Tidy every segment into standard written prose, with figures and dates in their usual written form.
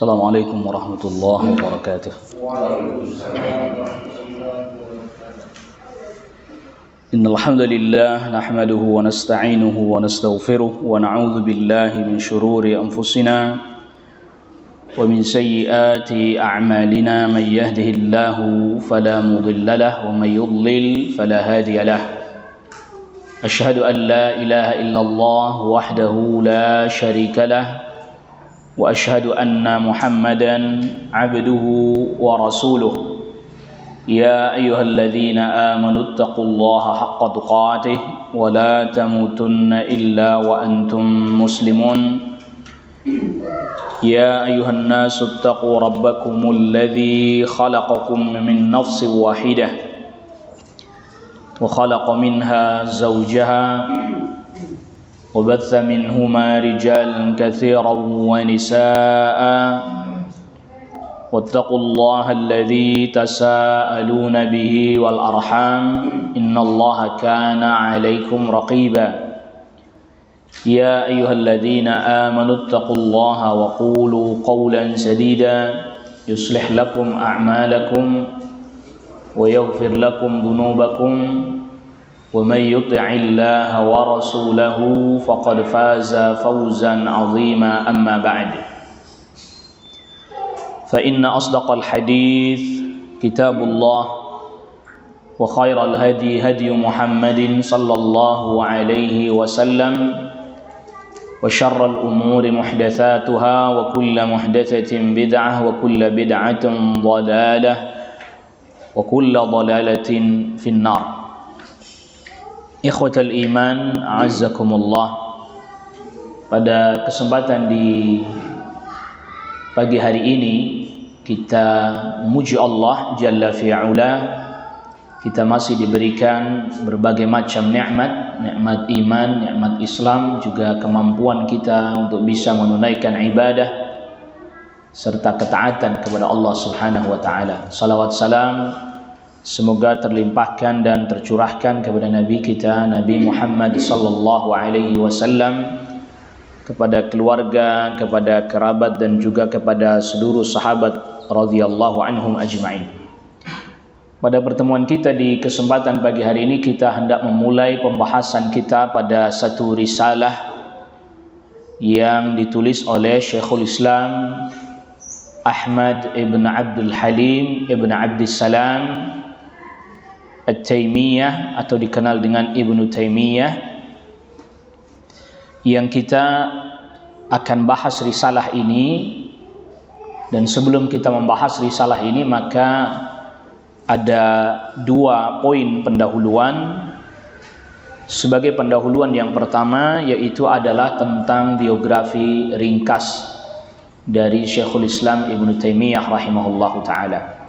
السلام عليكم ورحمة الله وبركاته. إن الحمد لله نحمده ونستعينه ونستغفره ونعوذ بالله من شرور أنفسنا ومن سيئات أعمالنا. من يهده الله فلا مضل له ومن يضلل فلا هادي له. أشهد أن لا إله إلا الله وحده لا شريك له وأشهد أن محمدا عبده ورسوله. يا أيها الذين آمنوا اتقوا الله حق تقاته ولا تموتن إلا وأنتم مسلمون. يا أيها الناس اتقوا ربكم الذي خلقكم من نفس واحدة وخلق منها زوجها وبث منهما رجالا كثيرا ونساء واتقوا الله الذي تساءلون به والأرحام إن الله كان عليكم رقيبا. يا أيها الذين آمنوا اتقوا الله وقولوا قولا سديدا يصلح لكم أعمالكم ويغفر لكم ذنوبكم ومن يطع الله ورسوله فقد فاز فوزا عظيما. أما بعد فإن أصدق الحديث كتاب الله وخير الهدي هدي محمد صلى الله عليه وسلم وشر الأمور محدثاتها وكل محدثة بدعة وكل بدعة ضلالة وكل ضلالة في النار. Ikhwatal iman, a'azzakumullah. Pada kesempatan di pagi hari ini kita memuji Allah Jalla fi'ula. Kita masih diberikan berbagai macam nikmat, nikmat iman, nikmat Islam, juga kemampuan kita untuk bisa menunaikan ibadah serta ketaatan kepada Allah Subhanahu wa taala. Salawat salam semoga terlimpahkan dan tercurahkan kepada Nabi kita Nabi Muhammad sallallahu alaihi wasallam, kepada keluarga, kepada kerabat dan juga kepada seluruh sahabat radhiyallahu anhum ajma'in. Pada pertemuan kita di kesempatan pagi hari ini kita hendak memulai pembahasan kita pada satu risalah yang ditulis oleh Syekhul Islam Ahmad ibn Abdul Halim ibn Abdissalam At-Taimiyah atau dikenal dengan Ibnu Taimiyah, yang kita akan bahas risalah ini. Dan sebelum kita membahas risalah ini maka ada dua poin pendahuluan. Sebagai pendahuluan yang pertama yaitu adalah tentang biografi ringkas dari Syekhul Islam Ibnu Taimiyah rahimahullahu taala.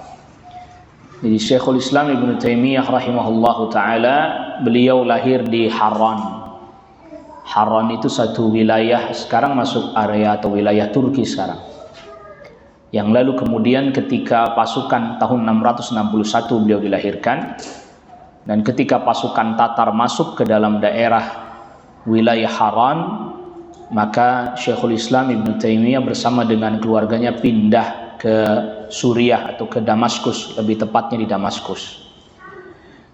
Jadi Syekhul Islam Ibnu Taimiyah rahimahullahu taala, beliau lahir di Harran. Harran itu satu wilayah, sekarang masuk area atau wilayah Turki sekarang. Yang lalu kemudian ketika pasukan tahun 661 beliau dilahirkan, dan ketika pasukan Tatar masuk ke dalam daerah wilayah Harran, maka Syekhul Islam Ibnu Taimiyah bersama dengan keluarganya pindah ke Suriah atau ke Damaskus, lebih tepatnya di Damaskus.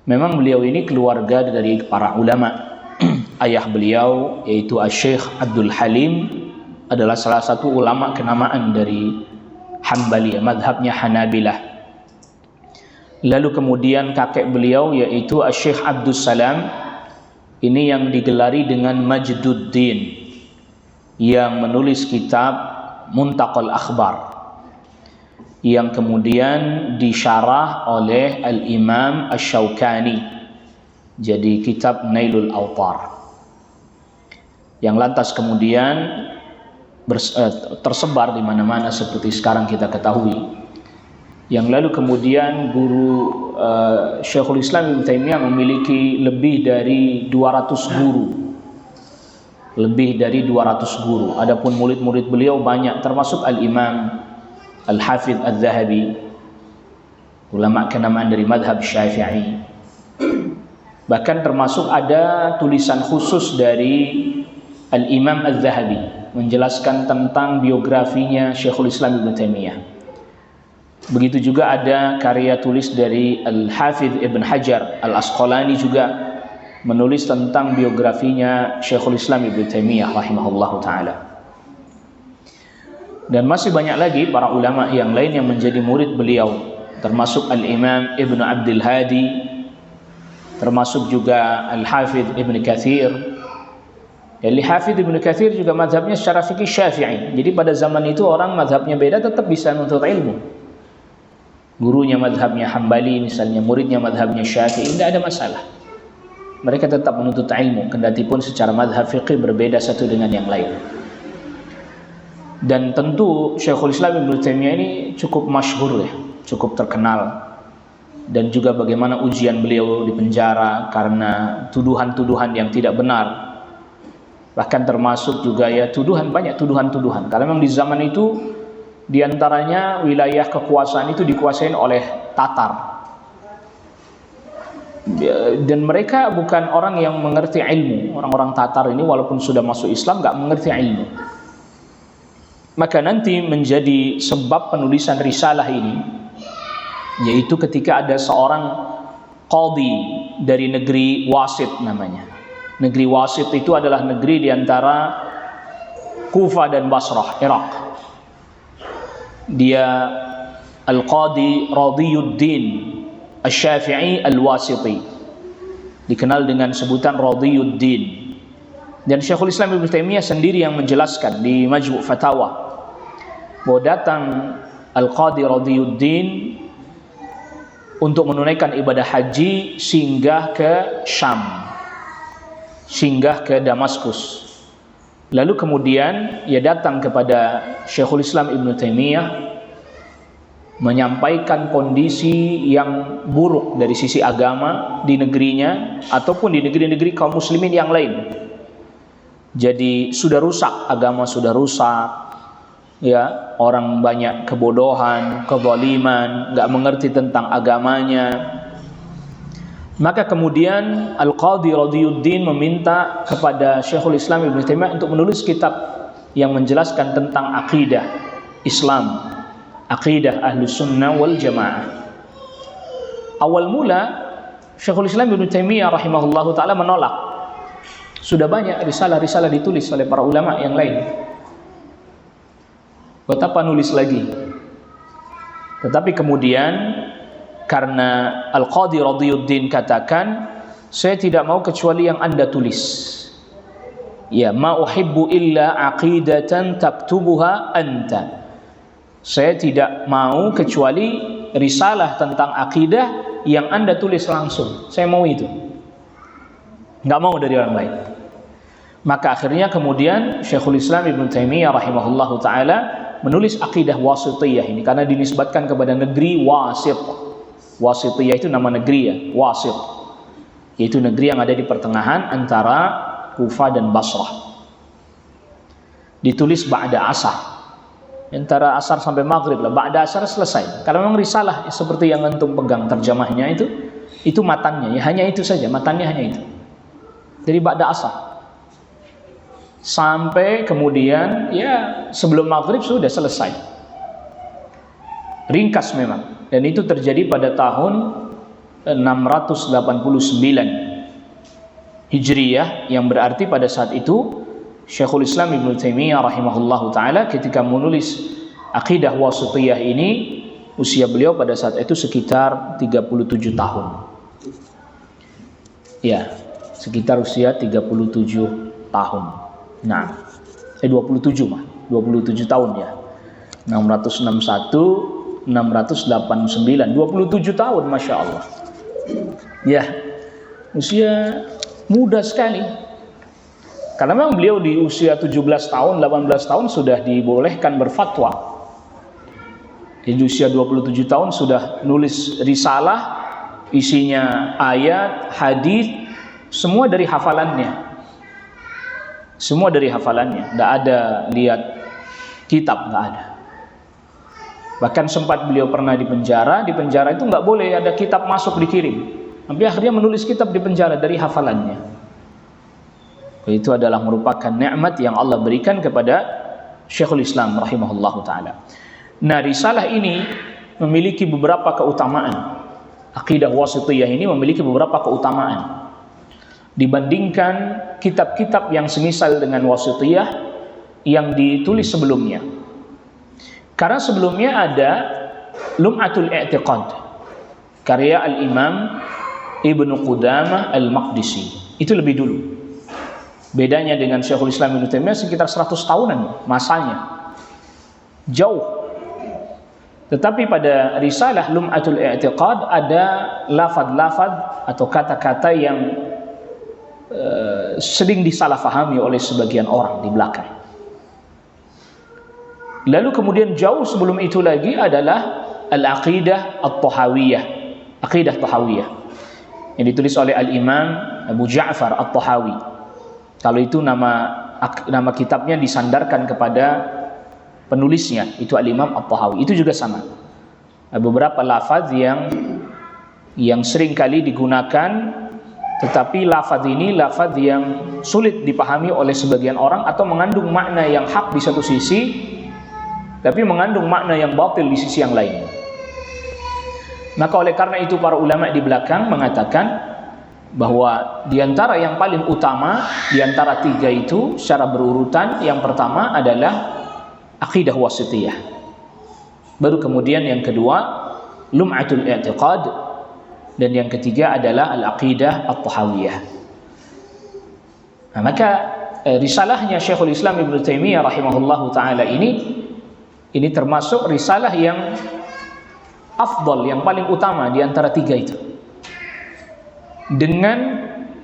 Memang beliau ini keluarga dari para ulama. Ayah beliau yaitu Syekh Abdul Halim adalah salah satu ulama kenamaan dari Hanbaliyah, madhabnya Hanabilah. Lalu kemudian kakek beliau yaitu Syekh Abdul Salam, ini yang digelari dengan Majduddin, yang menulis kitab Muntaqal Akhbar, yang kemudian disyarah oleh Al-Imam Asy-Syaukani jadi kitab Nailul Awtar, yang lantas kemudian tersebar di mana-mana seperti sekarang kita ketahui. Yang lalu kemudian guru Syekhul Islam Ibnu Taimiyah memiliki lebih dari 200 guru. Lebih dari 200 guru. Adapun murid-murid beliau banyak, termasuk Al-Imam Al-Hafidh Al-Zahabi, ulama kenamaan dari madhab Syafi'i. Bahkan termasuk ada tulisan khusus dari Al-Imam Al-Zahabi menjelaskan tentang biografinya Syekhul Islam Ibnu Taimiyah. Begitu juga ada karya tulis dari Al-Hafidh Ibn Hajar Al-Asqalani juga menulis tentang biografinya Syekhul Islam Ibnu Taimiyah rahimahullahu taala. Dan masih banyak lagi para ulama yang lain yang menjadi murid beliau, termasuk Al-Imam Ibnu Abdul Hadi, termasuk juga Al-Hafidh Ibn Katsir. Al-Hafidh Ibn Katsir juga mazhabnya secara fikih Syafi'i. Jadi pada zaman itu orang mazhabnya beda tetap bisa menuntut ilmu. Gurunya mazhabnya Hambali misalnya, muridnya mazhabnya Syafi'i, tidak ada masalah. Mereka tetap menuntut ilmu, kendati pun secara mazhab fikih berbeda satu dengan yang lain. Dan tentu Syekhul Islam Ibnu Taimiyah ini cukup masyhur ya, cukup terkenal. Dan juga bagaimana ujian beliau di penjara karena tuduhan-tuduhan yang tidak benar. Bahkan termasuk juga ya banyak tuduhan-tuduhan. Karena memang di zaman itu di antaranya wilayah kekuasaan itu dikuasai oleh Tatar. Dan mereka bukan orang yang mengerti ilmu. Orang-orang Tatar ini walaupun sudah masuk Islam nggak mengerti ilmu. Maka nanti menjadi sebab penulisan risalah ini, yaitu ketika ada seorang qadhi dari negeri Wasit namanya. Negeri Wasit itu adalah negeri di antara Kufah dan Basrah, Irak. Dia Al-Qadhi Radiyuddin Asy-Syafi'i Al-Wasiti, dikenal dengan sebutan Radiyuddin. Dan Syekhul Islam Ibnu Taimiyah sendiri yang menjelaskan di Majmu' Fatawa bahwa datang Al-Qadhi Radiyuddin untuk menunaikan ibadah haji, singgah ke Syam, singgah ke Damaskus. Lalu kemudian ia datang kepada Syekhul Islam Ibnu Taimiyah menyampaikan kondisi yang buruk dari sisi agama di negerinya ataupun di negeri-negeri kaum muslimin yang lain. Jadi sudah rusak, agama sudah rusak, ya, orang banyak kebodohan, kezaliman, enggak mengerti tentang agamanya. Maka kemudian Al-Qadhi Radiyuddin meminta kepada Syekhul Islam Ibnu Taimiyah untuk menulis kitab yang menjelaskan tentang akidah Islam, akidah Ahlus Sunnah wal Jamaah. Awal mula Syekhul Islam Ibnu Taimiyah rahimahullahu taala menolak. Sudah banyak risalah-risalah ditulis oleh para ulama yang lain. Buat apa nulis lagi? Tetapi kemudian karena Al-Qadhi Radiyuddin katakan, saya tidak mau kecuali yang Anda tulis. Ya, ma uhibbu illa aqidatan taktubuha anta. Saya tidak mau kecuali risalah tentang akidah yang Anda tulis langsung. Saya mau itu. Enggak mau dari orang lain. Maka akhirnya kemudian Syekhul Islam Ibnu Taimiyah rahimahullahu taala menulis akidah Wasithiyah ini karena dinisbatkan kepada negeri Wasit. Wasithiyah itu nama negeri ya, Wasit, yaitu negeri yang ada di pertengahan antara Kufah dan Basrah. Ditulis ba'da asar, antara asar sampai maghrib lah, ba'da asar selesai. Kalau memang risalah seperti yang antum pegang terjemahnya itu matannya ya, hanya itu saja, matannya hanya itu. Dari ba'da asar sampai kemudian ya sebelum maghrib sudah selesai. Ringkas memang. Dan itu terjadi pada tahun 689 Hijriyah, yang berarti pada saat itu Syekhul Islam Ibnu Taimiyah rahimahullahu taala ketika menulis akidah Wasithiyah ini, usia beliau pada saat itu sekitar 37 tahun. Ya, sekitar usia 37 tahun. Nah, 27 tahun ya. 661 689, 27 tahun, Masya Allah. Ya, usia muda sekali. Karena memang beliau di usia 17 tahun, 18 tahun sudah dibolehkan berfatwa. Di usia 27 tahun sudah nulis risalah, isinya ayat, hadis, semua dari hafalannya. Semua dari hafalannya, tidak ada lihat kitab, nggak ada. Bahkan sempat beliau pernah di penjara itu nggak boleh ada kitab masuk dikirim. Tapi akhirnya menulis kitab di penjara dari hafalannya. Itu adalah merupakan nikmat yang Allah berikan kepada Syekhul Islam rahimahullahu taala. Nah, risalah ini memiliki beberapa keutamaan. Aqidah Wasithiyah ini memiliki beberapa keutamaan dibandingkan kitab-kitab yang semisal dengan Wasithiyah yang ditulis sebelumnya. Karena sebelumnya ada Lum'atul I'tiqad karya Al-Imam Ibnu Qudamah Al-Maqdisi. Itu lebih dulu. Bedanya dengan Syekhul Islam Ibnu Taimiyah sekitar 100 tahunan masanya. Jauh. Tetapi pada risalah Lum'atul I'tiqad ada lafaz-lafaz atau kata-kata yang sering disalahfahami oleh sebagian orang di belakang. Lalu kemudian jauh sebelum itu lagi adalah Al-Aqidah At-Tahawiyah, Aqidah Tahawiyah yang ditulis oleh Al-Imam Abu Ja'far At-Tahawi. Kalau itu nama kitabnya disandarkan kepada penulisnya, itu Al-Imam At-Tahawi. Itu juga sama. Beberapa lafaz yang sering kali digunakan, tetapi lafaz ini lafaz yang sulit dipahami oleh sebagian orang atau mengandung makna yang hak di satu sisi, tapi mengandung makna yang batil di sisi yang lain. Maka oleh karena itu para ulama di belakang mengatakan bahwa di antara yang paling utama di antara tiga itu secara berurutan, yang pertama adalah Aqidah Wasithiyah, baru kemudian yang kedua Lum'atul I'tiqad, dan yang ketiga adalah Al-Aqidah At-Tahawiyah. Nah, maka risalahnya Syekhul Islam Ibnu Taimiyah rahimahullahu taala ini termasuk risalah yang afdal, yang paling utama di antara tiga itu, dengan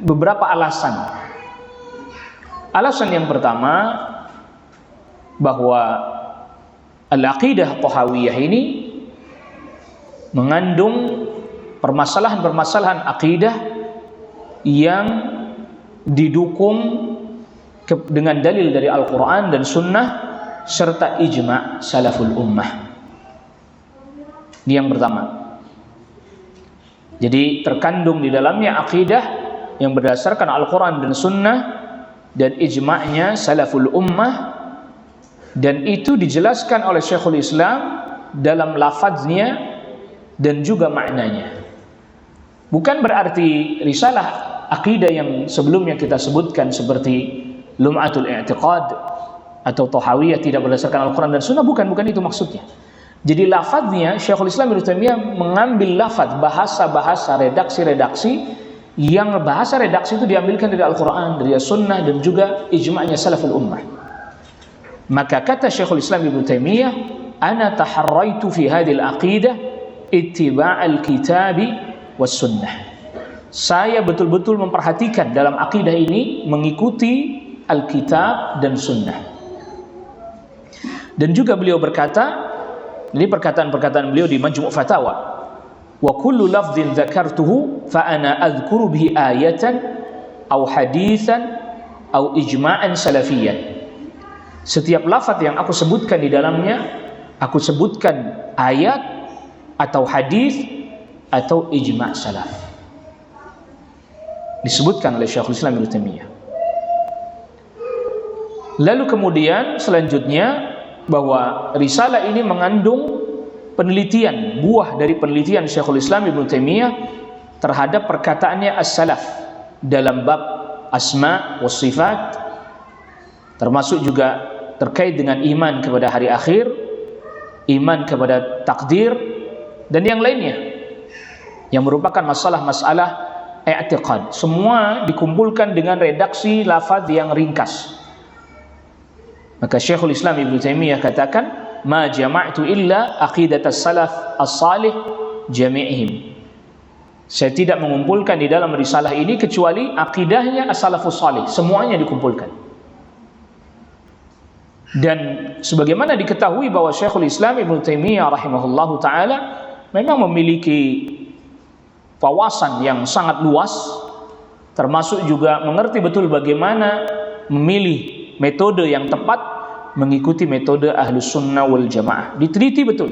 beberapa alasan. Alasan yang pertama, bahwa Al-Aqidah Tahawiyah ini mengandung permasalahan-permasalahan akidah yang didukung dengan dalil dari Al-Quran dan Sunnah serta ijma' salaful ummah. Ini yang pertama. Jadi terkandung di dalamnya akidah yang berdasarkan Al-Quran dan Sunnah dan ijma'nya salaful ummah, dan itu dijelaskan oleh Syekhul Islam dalam lafaznya dan juga maknanya. Bukan berarti risalah akidah yang sebelumnya kita sebutkan seperti Lum'atul I'tiqad atau Tahawiyah tidak berdasarkan Al-Quran dan Sunnah, bukan itu maksudnya. Jadi lafaznya Syekhul Islam Ibnu Taimiyah mengambil lafaz, bahasa-bahasa, redaksi-redaksi yang bahasa redaksi itu diambilkan dari Al-Quran, dari Sunnah dan juga ijma'nya salaful ummah. Maka kata Syekhul Islam Ibnu Taimiyah, ana taharraitu fi hadhil aqidah ittiba'al kitabi was sunnah. Saya betul-betul memperhatikan dalam akidah ini mengikuti Alkitab dan Sunnah. Dan juga beliau berkata, ini perkataan-perkataan beliau di Majmu' Fatawa, wa kullu lafdhin dzakartuhu fa ana adhkuru bihi ayatan aw haditsan aw ijma'an salafiyyan. Setiap lafaz yang aku sebutkan di dalamnya, aku sebutkan ayat atau hadis atau ijma' salaf. Disebutkan oleh Syekhul Islam Ibnu Taimiyah. Lalu kemudian selanjutnya bahwa risalah ini mengandung penelitian, buah dari penelitian Syekhul Islam Ibnu Taimiyah terhadap perkataannya as-salaf dalam bab asma wa sifat, termasuk juga terkait dengan iman kepada hari akhir, iman kepada takdir, dan yang lainnya yang merupakan masalah-masalah i'tiqad. Semua dikumpulkan dengan redaksi lafaz yang ringkas. Maka Syekhul Islam Ibnu Taimiyah katakan, ma jama'tu illa aqidatas salaf as-salih jami'ihim. Saya tidak mengumpulkan di dalam risalah ini kecuali akidahnya as-salafus salih, semuanya dikumpulkan. Dan sebagaimana diketahui bahwa Syekhul Islam Ibnu Taimiyah rahimahullahu taala memang memiliki wawasan yang sangat luas, termasuk juga mengerti betul bagaimana memilih metode yang tepat mengikuti metode Ahlus Sunnah wal Jamaah. Diteliti betul.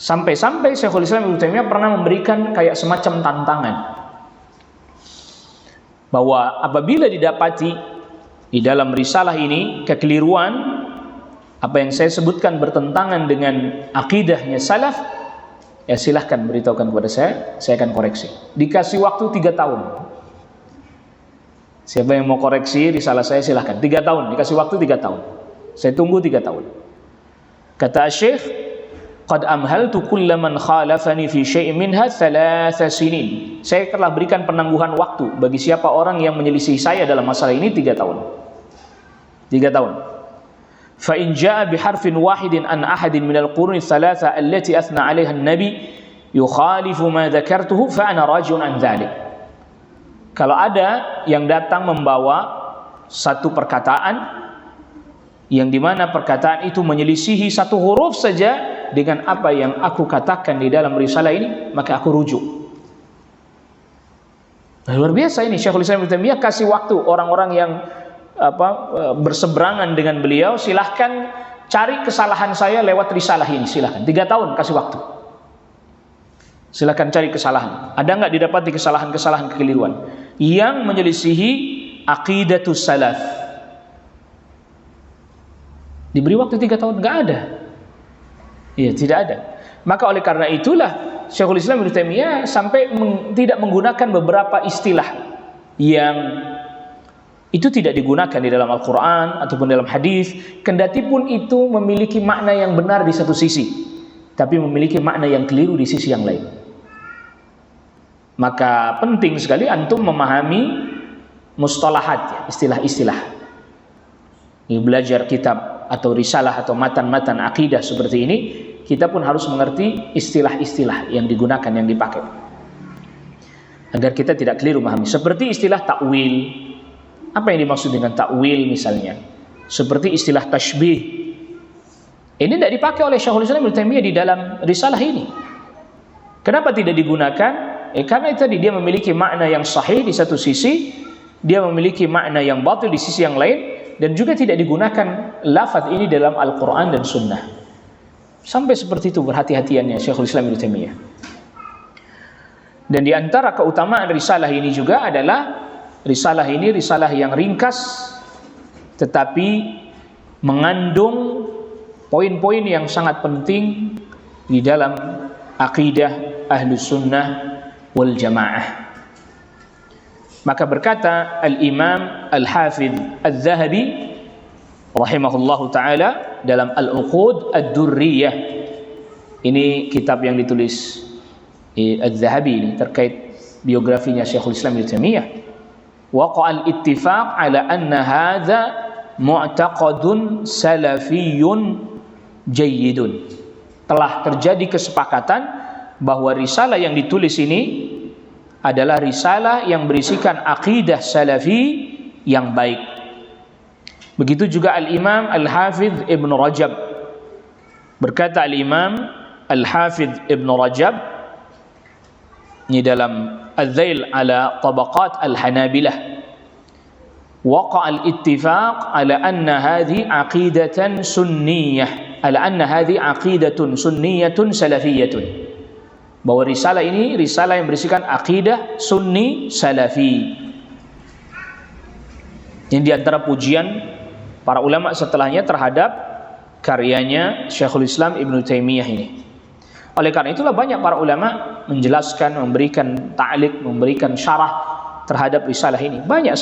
Sampai-sampai Syekhul Islam Ibnu Taimiyah pernah memberikan kayak semacam tantangan. bahwa apabila didapati di dalam risalah ini kekeliruan, apa yang saya sebutkan bertentangan dengan akidahnya salaf, ya silahkan beritahukan kepada saya akan koreksi. Dikasih waktu 3 tahun. Siapa yang mau koreksi risalah saya silahkan. 3 tahun, dikasih waktu 3 tahun. Saya tunggu 3 tahun. Kata Syekh, qad amhaltu kulla man khalafani fi syai'in minha 3 sinin. Saya telah berikan penangguhan waktu bagi siapa orang yang menyelisih saya dalam masalah ini 3 tahun. 3 tahun. Fa in jaa bi harfin wahidin an ahadin min al-qurun ats-tsalatsa allati athna 'alaiha an-nabi yukhalifu ma dzakartuhu fa ana raji'un an dzalik. Kalau ada yang datang membawa satu perkataan yang dimana perkataan itu menyelisihi satu huruf saja dengan apa yang aku katakan di dalam risalah ini, maka aku rujuk. Nah, luar biasa ini Syekhul Islam Ibnu Taimiyah kasih waktu orang-orang yang berseberangan dengan beliau, silahkan cari kesalahan saya lewat risalah ini, silahkan 3 tahun kasih waktu. Silahkan cari kesalahan. Ada nggak didapati kesalahan-kesalahan kekeliruan yang menyelisihi aqidatus salaf? Diberi waktu 3 tahun, nggak ada. Iya, tidak ada. Maka oleh karena itulah Syekhul Islam Ibnu Taimiyah sampai tidak menggunakan beberapa istilah yang itu tidak digunakan di dalam Al-Quran ataupun dalam hadis, kendati pun itu memiliki makna yang benar di satu sisi, tapi memiliki makna yang keliru di sisi yang lain. Maka penting sekali antum memahami mustalahat, istilah-istilah. Belajar kitab atau risalah atau matan-matan akidah seperti ini, kita pun harus mengerti istilah-istilah yang digunakan, yang dipakai, agar kita tidak keliru memahami. Seperti istilah takwil. Apa yang dimaksud dengan takwil misalnya? Seperti istilah tashbih. Ini tidak dipakai oleh Syekhul Islam Ibnu Taimiyah di dalam risalah ini. Kenapa tidak digunakan? Karena tadi dia memiliki makna yang sahih di satu sisi, dia memiliki makna yang batil di sisi yang lain, dan juga tidak digunakan lafaz ini dalam Al-Quran dan Sunnah. Sampai seperti itu berhati-hatiannya Syekhul Islam Ibnu Taimiyah. Dan di antara keutamaan risalah ini juga adalah risalah ini risalah yang ringkas, tetapi mengandung poin-poin yang sangat penting di dalam akidah Ahlus Sunnah wal Jamaah. Maka berkata Al-Imam Al-Hafidh Al-Zahabi rahimahullahu ta'ala dalam Al-Uqud Ad-Durriyah, ini kitab yang ditulis Al-Zahabi ini terkait biografinya Syekhul Islam Ibnu Taimiyah, waqa'al ittifaq ala anna hadza mu'taqadun salafiyyun jayyidun. Telah terjadi kesepakatan bahwa risalah yang ditulis ini adalah risalah yang berisikan akidah salafi yang baik. Begitu juga Al-Imam Al-Hafidh Ibn Rajab. Berkata Al-Imam Al-Hafidh Ibn Rajab ini dalam Al-Dhail ala Tabaqat Al-Hanabilah, waqa'a al-ittifaq ala anna hadhi aqidatan sunniyah, ala anna hadhi aqidatun sunniyatun salafiyatun, bahwa risalah ini risalah yang berisikan akidah sunni salafi. Ini diantara pujian para ulama setelahnya terhadap karyanya Syekhul Islam Ibnu Taimiyah ini. Oleh karena itulah banyak para ulama menjelaskan, memberikan ta'liq, memberikan syarah terhadap risalah ini. Banyak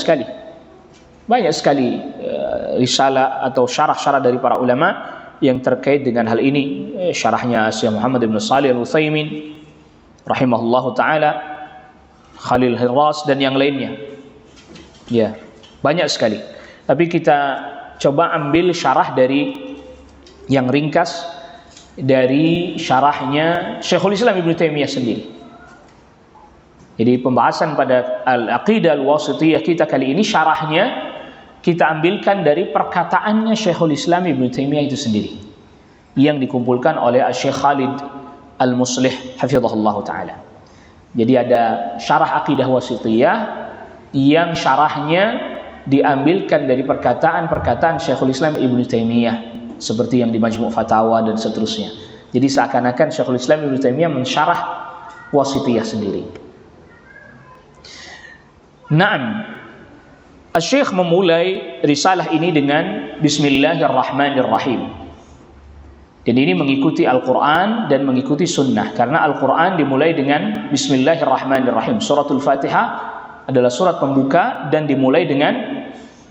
sekali risalah atau syarah-syarah dari para ulama yang terkait dengan hal ini. Syarahnya Syekh Muhammad bin Shalih Al-Utsaimin rahimahullahu ta'ala, Khalil Hirras dan yang lainnya. Ya, banyak sekali. Tapi kita coba ambil syarah dari yang ringkas dari syarahnya Syekhul Islam Ibnu Taimiyah sendiri. Jadi pembahasan pada Al-Aqidah Al-Wasithiyah kita kali ini, syarahnya kita ambilkan dari perkataannya Syekhul Islam Ibnu Taimiyah itu sendiri, yang dikumpulkan oleh Syekh Khalid Al-Muslih hafizahullah ta'ala. Jadi ada syarah Aqidah Wasithiyah yang syarahnya diambilkan dari perkataan-perkataan Syekhul Islam Ibnu Taimiyah, seperti yang di Majmu' Fatawa dan seterusnya. Jadi seakan-akan Syekhul Islam Ibnu Taimiyah mensyarah Wasithiyah sendiri. Naam. Asy-Syaikh memulai risalah ini dengan Bismillahirrahmanirrahim. Dan ini mengikuti Al-Quran dan mengikuti Sunnah, karena Al-Quran dimulai dengan Bismillahirrahmanirrahim. Suratul Fatihah adalah surat pembuka dan dimulai dengan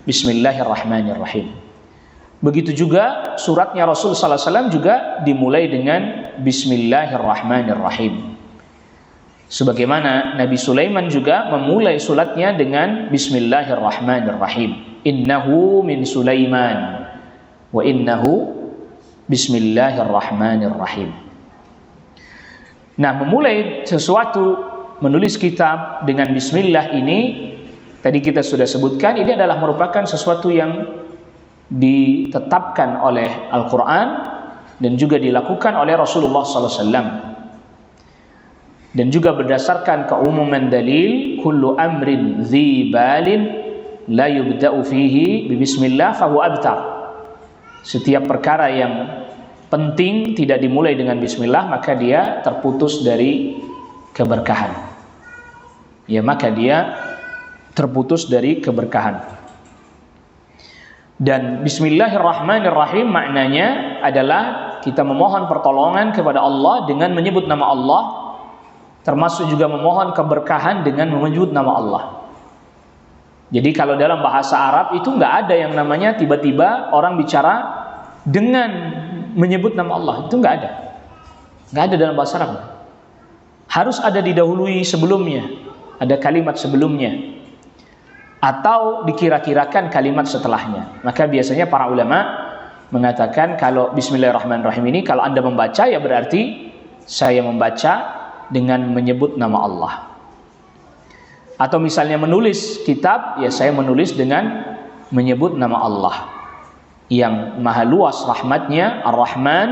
Bismillahirrahmanirrahim. Begitu juga suratnya Rasul sallallahu alaihi wasallam juga dimulai dengan Bismillahirrahmanirrahim. Sebagaimana Nabi Sulaiman juga memulai suratnya dengan Bismillahirrahmanirrahim. Innahu min Sulaiman wa innahu Bismillahirrahmanirrahim. Nah, memulai sesuatu, menulis kitab dengan Bismillah ini, tadi kita sudah sebutkan, ini adalah merupakan sesuatu yang ditetapkan oleh Al-Quran dan juga dilakukan oleh Rasulullah SAW. Dan juga berdasarkan keumuman dalil, kullu amrin dhi balin la yubda'u fihi bi bismillah fahuwa abtar. Setiap perkara yang penting tidak dimulai dengan bismillah, maka dia terputus dari keberkahan. Ya, maka dia terputus dari keberkahan. Dan Bismillahirrahmanirrahim maknanya adalah kita memohon pertolongan kepada Allah dengan menyebut nama Allah, termasuk juga memohon keberkahan dengan menyebut nama Allah. Jadi kalau dalam bahasa Arab itu nggak ada yang namanya tiba-tiba orang bicara dengan menyebut nama Allah, itu nggak ada dalam bahasa Arab. Harus ada didahului sebelumnya, ada kalimat sebelumnya, atau dikira-kirakan kalimat setelahnya. Maka biasanya para ulama mengatakan kalau Bismillahirrahmanirrahim ini kalau Anda membaca, ya berarti saya membaca dengan menyebut nama Allah. Atau misalnya menulis kitab, ya saya menulis dengan menyebut nama Allah yang maha luas rahmatnya, Ar-Rahman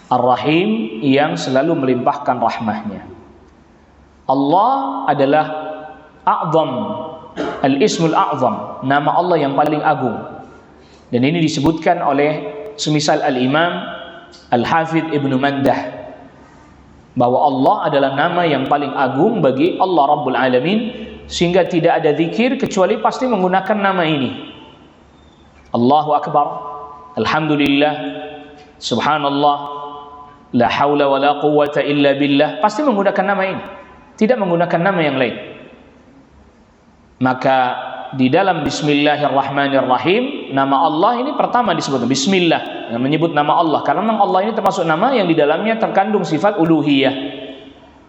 Ar-Rahim, yang selalu melimpahkan rahmatnya. Allah adalah A'zam, Al-Ismul A'zam, nama Allah yang paling agung. Dan ini disebutkan oleh semisal Al-Imam Al-Hafidh Ibnu Mandah, bahwa Allah adalah nama yang paling agung bagi Allah Rabbul Alamin, sehingga tidak ada zikir kecuali pasti menggunakan nama ini. Allahu Akbar, Alhamdulillah, Subhanallah, La haula wa la quwwata illa billah, pasti menggunakan nama ini, tidak menggunakan nama yang lain. Maka di dalam Bismillahirrahmanirrahim, nama Allah ini pertama disebut Bismillah, yang menyebut nama Allah, karena nama Allah ini termasuk nama yang di dalamnya terkandung sifat uluhiyah,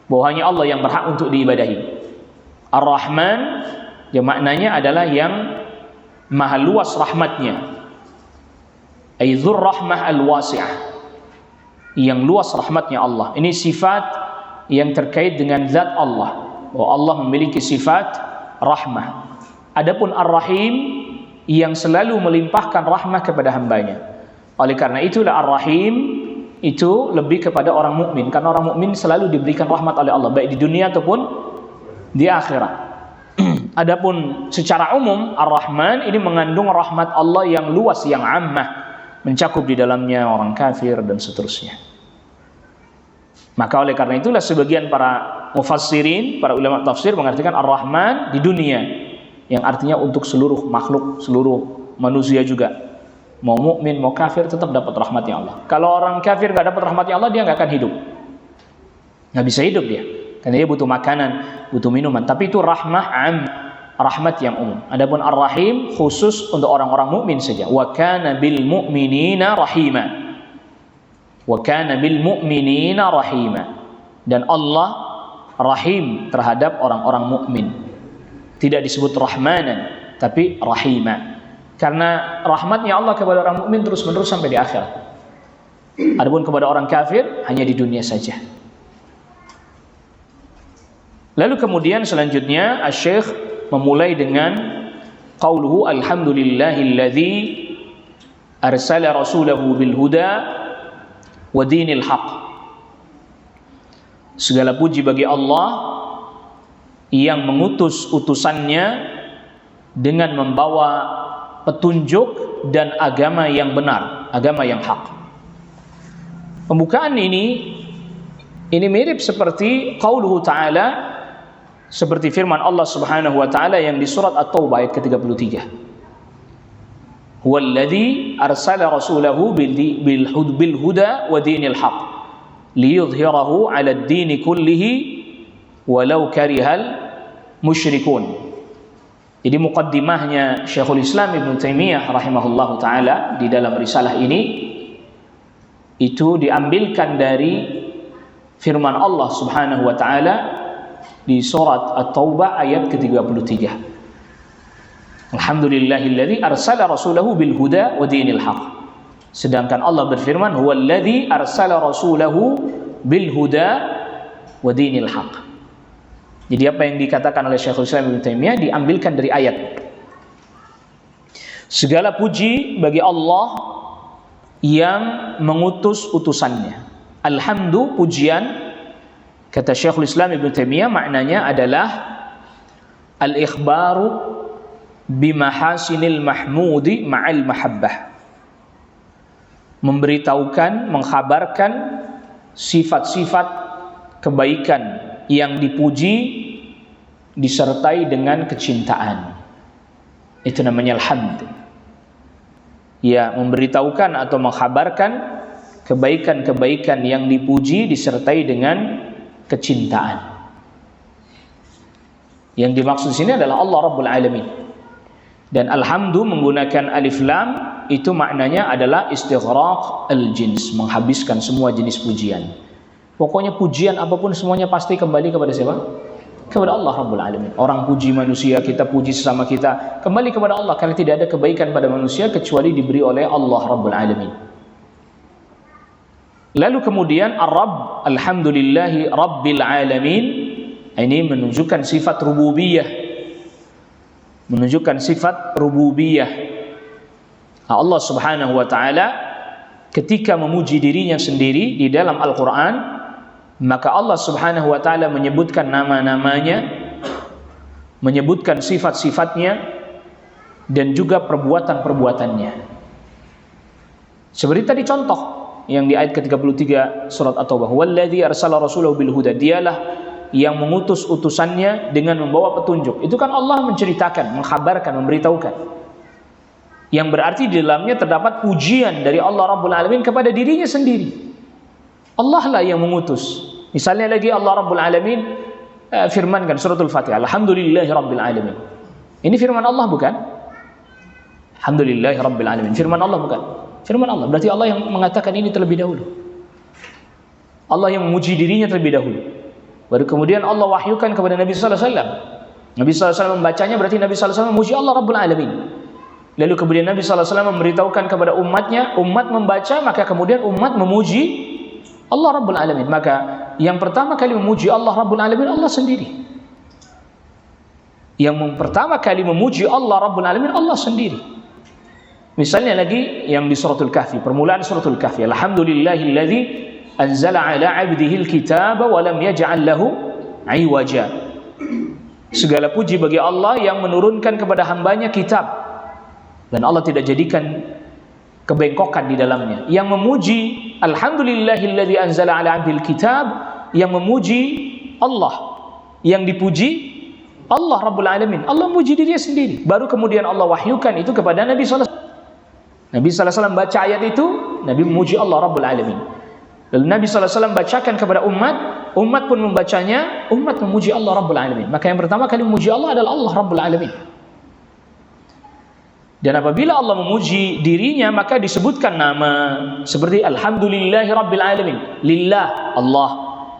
bahwa hanya Allah yang berhak untuk diibadahi. Ar-Rahman, yang maknanya adalah yang maha luas rahmatnya, Aidzur rahmah al-wasi'ah, yang luas rahmatnya Allah. Ini sifat yang terkait dengan zat Allah, bahwa Allah memiliki sifat rahmah. Adapun Ar-Rahim, yang selalu melimpahkan rahmah kepada hambanya. Oleh karena itulah Ar-Rahim itu lebih kepada orang mukmin, karena orang mukmin selalu diberikan rahmat oleh Allah, baik di dunia ataupun di akhirat. Adapun secara umum Ar-Rahman ini mengandung rahmat Allah yang luas, yang ammah, mencakup di dalamnya orang kafir dan seterusnya. Maka oleh karena itulah sebagian para mufassirin, para ulama tafsir mengartikan Ar-Rahman di dunia, yang artinya untuk seluruh makhluk, seluruh manusia juga, mau mukmin mau kafir tetap dapat rahmatnya Allah. Kalau orang kafir nggak dapat rahmatnya Allah, dia nggak akan hidup, nggak bisa hidup dia, karena dia butuh makanan, butuh minuman. Tapi itu rahmah am, rahmat yang umum. Adapun Ar-Rahim khusus untuk orang-orang mukmin saja. Wa kana bil mu'minina rahima, wa kana bil mu'minina rahima, dan Allah rahim terhadap orang-orang mukmin. Tidak disebut rahmanan, tapi rahima, karena rahmatnya Allah kepada orang mukmin terus-menerus sampai di akhirat. Adapun kepada orang kafir hanya di dunia saja. Lalu kemudian selanjutnya Asy-Syaikh memulai dengan qauluhu alhamdulillahilladzi arsala rasulahu bil huda wa dinil haq. Segala puji bagi Allah yang mengutus utusannya dengan membawa petunjuk dan agama yang benar, agama yang hak. Pembukaan ini mirip seperti qauluhu ta'ala, Seperti firman Allah Subhanahu wa taala yang di surat At-Taubah ayat ke-33. Huwallazi arsala rasulahu bil huda wa dinil haqq liyudhhirahu 'ala ad-din kullihi walau karihal musyrikun. Jadi muqaddimahnya Syekhul Islam Ibnu Taimiyah rahimahullahu taala di dalam risalah ini itu diambilkan dari firman Allah Subhanahu wa taala di surat At-Taubah ayat ke-33. Alhamdulillahilladzi arsala rasulahu bil huda wa dinil haqq. Sedangkan Allah berfirman, huwallazi arsala rasulahu bil huda wa dinil haqq. Jadi apa yang dikatakan oleh Syekhul Islam Ibnu Taimiyah diambilkan dari ayat. Segala puji bagi Allah yang mengutus utusannya. Alhamdu, pujian, kata Syekhul Islam Ibnu Taimiyah, maknanya adalah al-ikhbaru bimahasinil mahmudi ma'al mahabbah. Memberitahukan, mengkhabarkan sifat-sifat kebaikan yang dipuji disertai dengan kecintaan. Itu namanya alhamd. Ya, memberitahukan atau mengkhabarkan kebaikan-kebaikan yang dipuji disertai dengan kecintaan. Yang dimaksud sini adalah Allah Rabbul Alamin. Dan alhamdu menggunakan alif lam itu maknanya adalah istighraq al-jins, menghabiskan semua jenis pujian. Pokoknya pujian apapun semuanya pasti kembali kepada siapa? Kepada Allah Rabbul Alamin. Orang puji manusia, kita puji sesama kita, kembali kepada Allah, karena tidak ada kebaikan pada manusia kecuali diberi oleh Allah Rabbul Alamin. Lalu kemudian Ar-Rabb, alhamdulillahi Rabbil Alamin, ini menunjukkan sifat rububiyah. Menunjukkan sifat rububiyah. Allah Subhanahu wa taala ketika memuji dirinya sendiri di dalam Al-Qur'an, maka Allah Subhanahu wa taala menyebutkan nama-namanya, menyebutkan sifat-sifatnya dan juga perbuatan-perbuatannya. Seperti tadi contoh yang di ayat ke-33 surat At-Taubah, wallazi arsala rasulahu bil huda, dialah yang mengutus utusannya dengan membawa petunjuk. Itu kan Allah menceritakan, mengkhabarkan, memberitahukan. Yang berarti di dalamnya terdapat pujian dari Allah Rabbul Alamin kepada dirinya sendiri. Allah lah yang mengutus. Misalnya lagi Allah Rabbul Alamin firmankan suratul Fatihah, alhamdulillahi Rabbil Alamin. Ini firman Allah bukan? Alhamdulillahi Rabbil Alamin. Firman Allah bukan? Firman Allah. Berarti Allah yang mengatakan ini terlebih dahulu. Allah yang memuji dirinya terlebih dahulu. Baru kemudian Allah wahyukan kepada Nabi sallallahu alaihi wasallam. Nabi sallallahu alaihi wasallam membacanya, berarti Nabi sallallahu alaihi wasallam memuji Allah Rabbul Alamin. Lalu kemudian Nabi sallallahu alaihi wasallam memberitahukan kepada umatnya, umat membaca, maka kemudian umat memuji Allah Rabbul Alamin. Maka yang pertama kali memuji Allah Rabbul Alamin Allah sendiri. Yang pertama kali memuji Allah Rabbul Alamin Allah sendiri. Misalnya lagi yang di suratul Kahfi, permulaan suratul Kahfi, alhamdulillahilladzi anzala ala 'abdihi al-kitaba wa lam yaj'al lahu 'iwaja. Segala puji bagi Allah yang menurunkan kepada hambanya kitab dan Allah tidak jadikan kebengkokan di dalamnya. Yang memuji alhamdulillahilladzi anzala ala 'abdihi al-kitab, yang memuji Allah, yang dipuji Allah Rabbul Alamin. Allah memuji dirinya sendiri. Baru kemudian Allah wahyukan itu kepada Nabi sallallahu alaihi wasallam. Nabi sallallahu alaihi wasallam baca ayat itu, Nabi memuji Allah Rabbul Alamin. Lalu Nabi SAW bacakan kepada umat, umat pun membacanya, umat memuji Allah Rabbul Alamin. Maka yang pertama kali memuji Allah adalah Allah Rabbul Alamin. Dan apabila Allah memuji dirinya, maka disebutkan nama seperti alhamdulillahi Rabbil Alamin, lillah, Allah,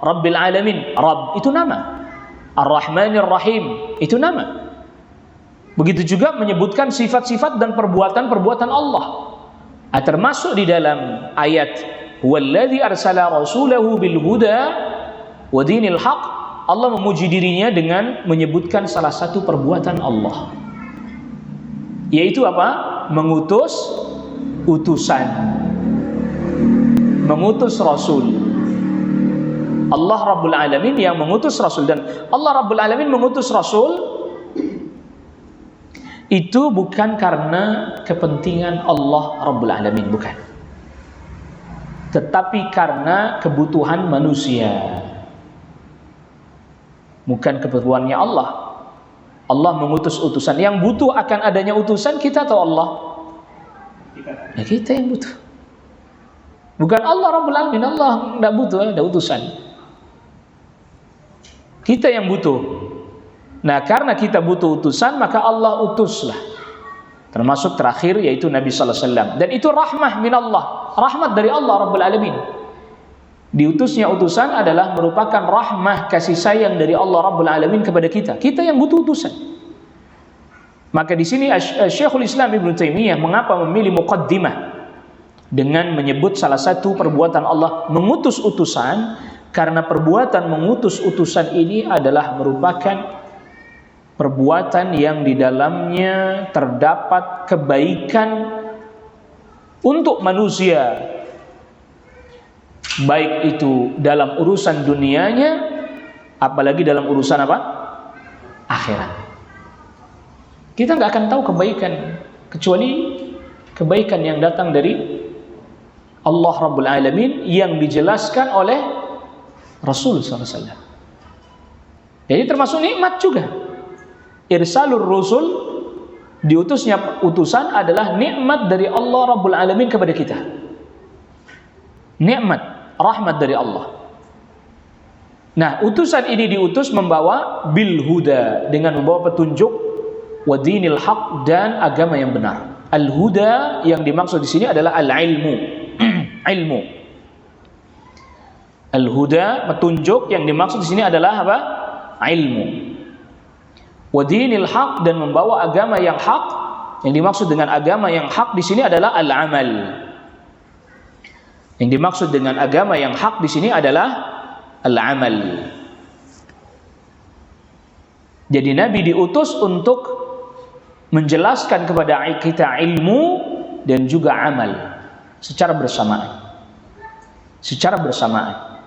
Rabbil Alamin, Rabb, itu nama. Ar-Rahmanir Rahim, itu nama. Begitu juga menyebutkan sifat-sifat dan perbuatan-perbuatan Allah. Termasuk di dalam ayat Wallazi arsala rasulahu bil huda wa dinil haq, Allah memuji dirinya dengan menyebutkan salah satu perbuatan Allah, yaitu apa? Mengutus utusan, mengutus rasul. Allah Rabbul Alamin yang mengutus rasul, dan Allah Rabbul Alamin mengutus rasul itu bukan karena kepentingan Allah Rabbul Alamin, bukan, tetapi karena kebutuhan manusia. bukan keperluannya Allah. Allah mengutus utusan. Yang butuh akan adanya utusan kita atau Allah? Ya, kita yang butuh. Bukan Allah Rabbul Alamin. Allah tidak butuh ada utusan. Kita yang butuh. Nah, karena kita butuh utusan, maka Allah utuslah. Termasuk terakhir yaitu Nabi sallallahu alaihi wasallam. Dan itu rahmah minallah, rahmat dari Allah Rabbul Alamin. Diutusnya utusan adalah merupakan rahmah, kasih sayang dari Allah Rabbul Alamin kepada kita. Kita yang butuh utusan. Maka di sini Syekhul Islam Ibnu Taimiyah mengapa memilih muqaddimah dengan menyebut salah satu perbuatan Allah mengutus utusan, karena perbuatan mengutus utusan ini adalah merupakan perbuatan yang di dalamnya terdapat kebaikan untuk manusia, baik itu dalam urusan dunianya, apalagi dalam urusan apa? Akhirat. Kita nggak akan tahu kebaikan kecuali kebaikan yang datang dari Allah Rabbul Alamin yang dijelaskan oleh Rasul SAW. Jadi termasuk nikmat juga. Irsalur Rusul, diutusnya utusan adalah nikmat dari Allah Rabbul Alamin kepada kita. Nikmat, rahmat dari Allah. Nah, utusan ini diutus membawa bil huda, dengan membawa petunjuk, wa dinil haq, dan agama yang benar. Al huda yang dimaksud di sini adalah al ilmu. Ilmu. Al huda, petunjuk, yang dimaksud di sini adalah apa? Ilmu. Wa dinil haq, dan membawa agama yang hak. Yang dimaksud dengan agama yang hak di sini adalah al amal. Yang dimaksud dengan agama yang hak di sini adalah al-amal. Jadi Nabi diutus untuk menjelaskan kepada kita ilmu dan juga amal secara bersamaan. Secara bersamaan.